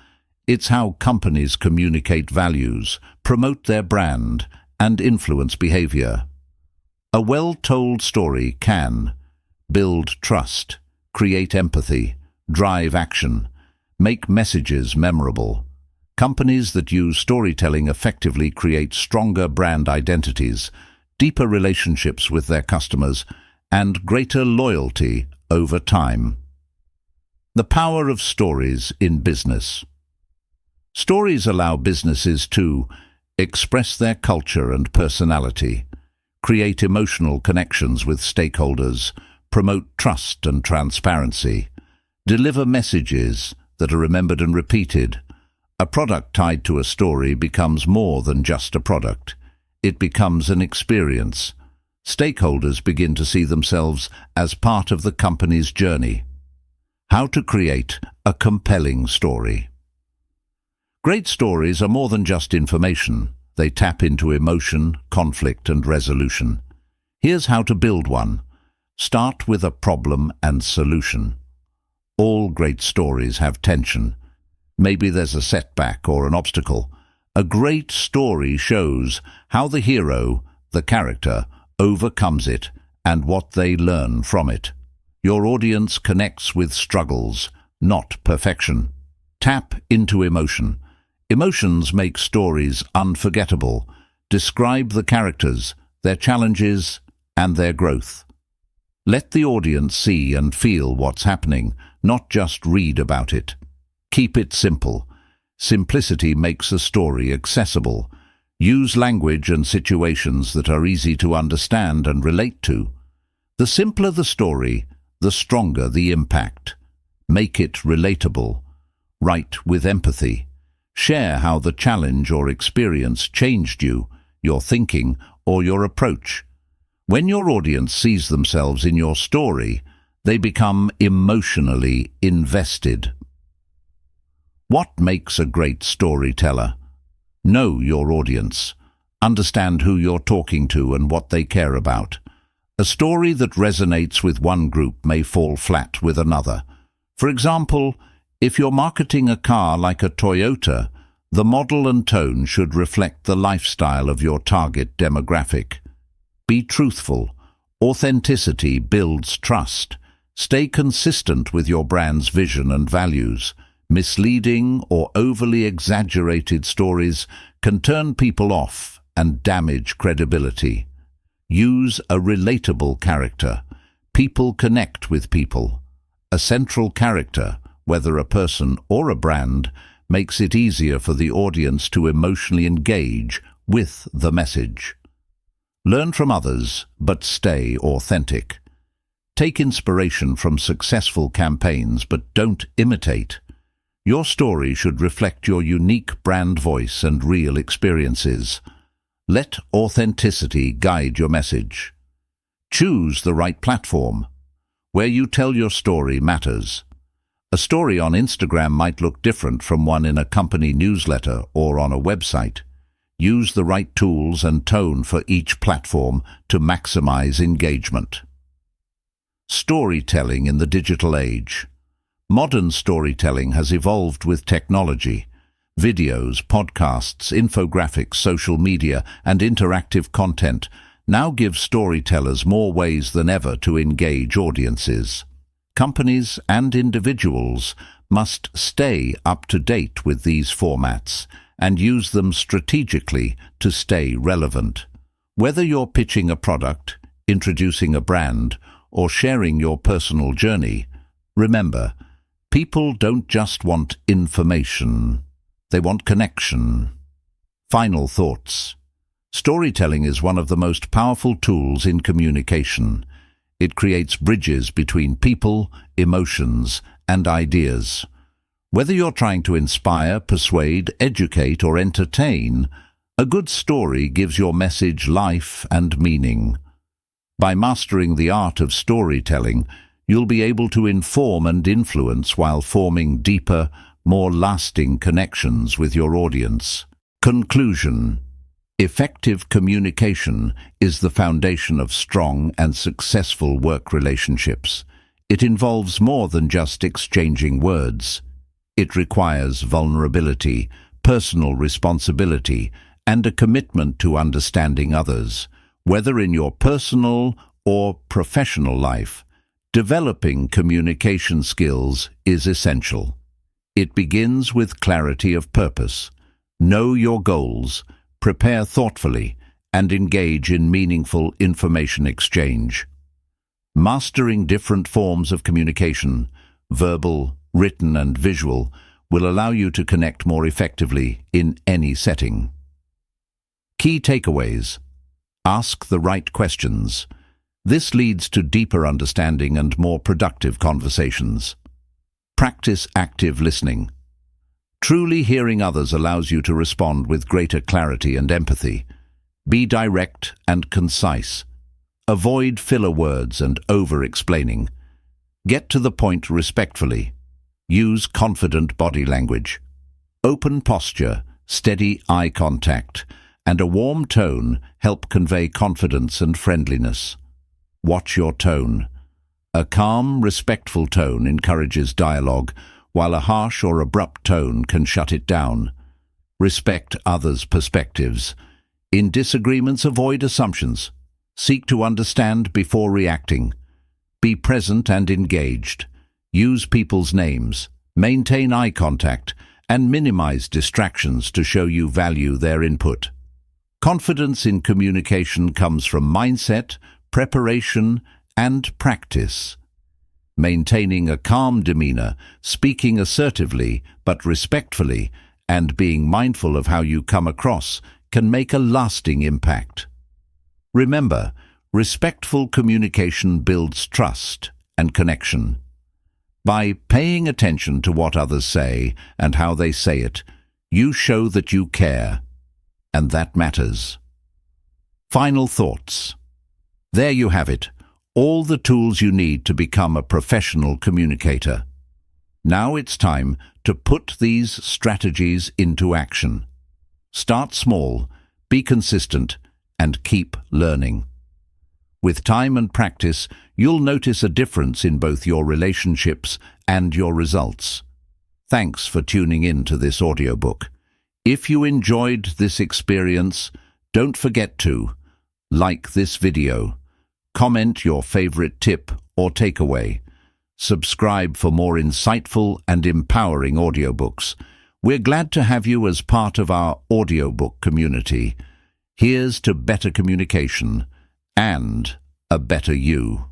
It's how companies communicate values, promote their brand, and influence behavior. A well-told story can build trust, create empathy, drive action, make messages memorable. Companies that use storytelling effectively create stronger brand identities, deeper relationships with their customers, and greater loyalty over time. The power of stories in business. Stories allow businesses to express their culture and personality, create emotional connections with stakeholders, promote trust and transparency, deliver messages that are remembered and repeated. A product tied to a story becomes more than just a product. It becomes an experience. Stakeholders begin to see themselves as part of the company's journey. How to create a compelling story. Great stories are more than just information. They tap into emotion, conflict, and resolution. Here's how to build one. Start with a problem and solution. All great stories have tension. Maybe there's a setback or an obstacle. A great story shows how the hero, the character, overcomes it and what they learn from it. Your audience connects with struggles, not perfection. Tap into emotion. Emotions make stories unforgettable. Describe the characters, their challenges, and their growth. Let the audience see and feel what's happening, not just read about it. Keep it simple. Simplicity makes a story accessible. Use language and situations that are easy to understand and relate to. The simpler the story, the stronger the impact. Make it relatable. Write with empathy. Share how the challenge or experience changed you, your thinking, or your approach. When your audience sees themselves in your story, they become emotionally invested. What makes a great storyteller? Know your audience. Understand who you're talking to and what they care about. A story that resonates with one group may fall flat with another. For example, if you're marketing a car like a Toyota, the model and tone should reflect the lifestyle of your target demographic. Be truthful. Authenticity builds trust. Stay consistent with your brand's vision and values. Misleading or overly exaggerated stories can turn people off and damage credibility. Use a relatable character. People connect with people. A central character, whether a person or a brand, makes it easier for the audience to emotionally engage with the message. Learn from others, but stay authentic. Take inspiration from successful campaigns, but don't imitate. Your story should reflect your unique brand voice and real experiences. Let authenticity guide your message. Choose the right platform. Where you tell your story matters. A story on Instagram might look different from one in a company newsletter or on a website. Use the right tools and tone for each platform to maximize engagement. Storytelling in the digital age. Modern storytelling has evolved with technology. Videos, podcasts, infographics, social media, and interactive content now give storytellers more ways than ever to engage audiences. Companies and individuals must stay up to date with these formats and use them strategically to stay relevant. Whether you're pitching a product, introducing a brand, or sharing your personal journey, remember, people don't just want information. They want connection. Final thoughts. Storytelling is one of the most powerful tools in communication. It creates bridges between people, emotions, and ideas. Whether you're trying to inspire, persuade, educate, or entertain, a good story gives your message life and meaning. By mastering the art of storytelling, you'll be able to inform and influence while forming deeper, more lasting connections with your audience. Conclusion. Effective communication is the foundation of strong and successful work relationships. It involves more than just exchanging words. It requires vulnerability, personal responsibility, and a commitment to understanding others. Whether in your personal or professional life, developing communication skills is essential. It begins with clarity of purpose. Know your goals, prepare thoughtfully, and engage in meaningful information exchange. Mastering different forms of communication, verbal, written, and visual, will allow you to connect more effectively in any setting. Key takeaways. Ask the right questions. This leads to deeper understanding and more productive conversations. Practice active listening. Truly hearing others allows you to respond with greater clarity and empathy. Be direct and concise. Avoid filler words and over-explaining. Get to the point respectfully. Use confident body language. Open posture, steady eye contact, and a warm tone help convey confidence and friendliness. Watch your tone. A calm, respectful tone encourages dialogue, while a harsh or abrupt tone can shut it down. Respect others' perspectives. In disagreements, avoid assumptions. Seek to understand before reacting. Be present and engaged. Use people's names. Maintain eye contact and minimize distractions to show you value their input. Confidence in communication comes from mindset, preparation, and practice. Maintaining a calm demeanor, speaking assertively but respectfully, and being mindful of how you come across can make a lasting impact. Remember, respectful communication builds trust and connection. By paying attention to what others say and how they say it, you show that you care, and that matters. Final thoughts. There you have it. All the tools you need to become a professional communicator. Now it's time to put these strategies into action. Start small, be consistent, and keep learning. With time and practice, you'll notice a difference in both your relationships and your results. Thanks for tuning in to this audiobook. If you enjoyed this experience, don't forget to like this video, comment your favorite tip or takeaway, subscribe for more insightful and empowering audiobooks. We're glad to have you as part of our audiobook community. Here's to better communication and a better you.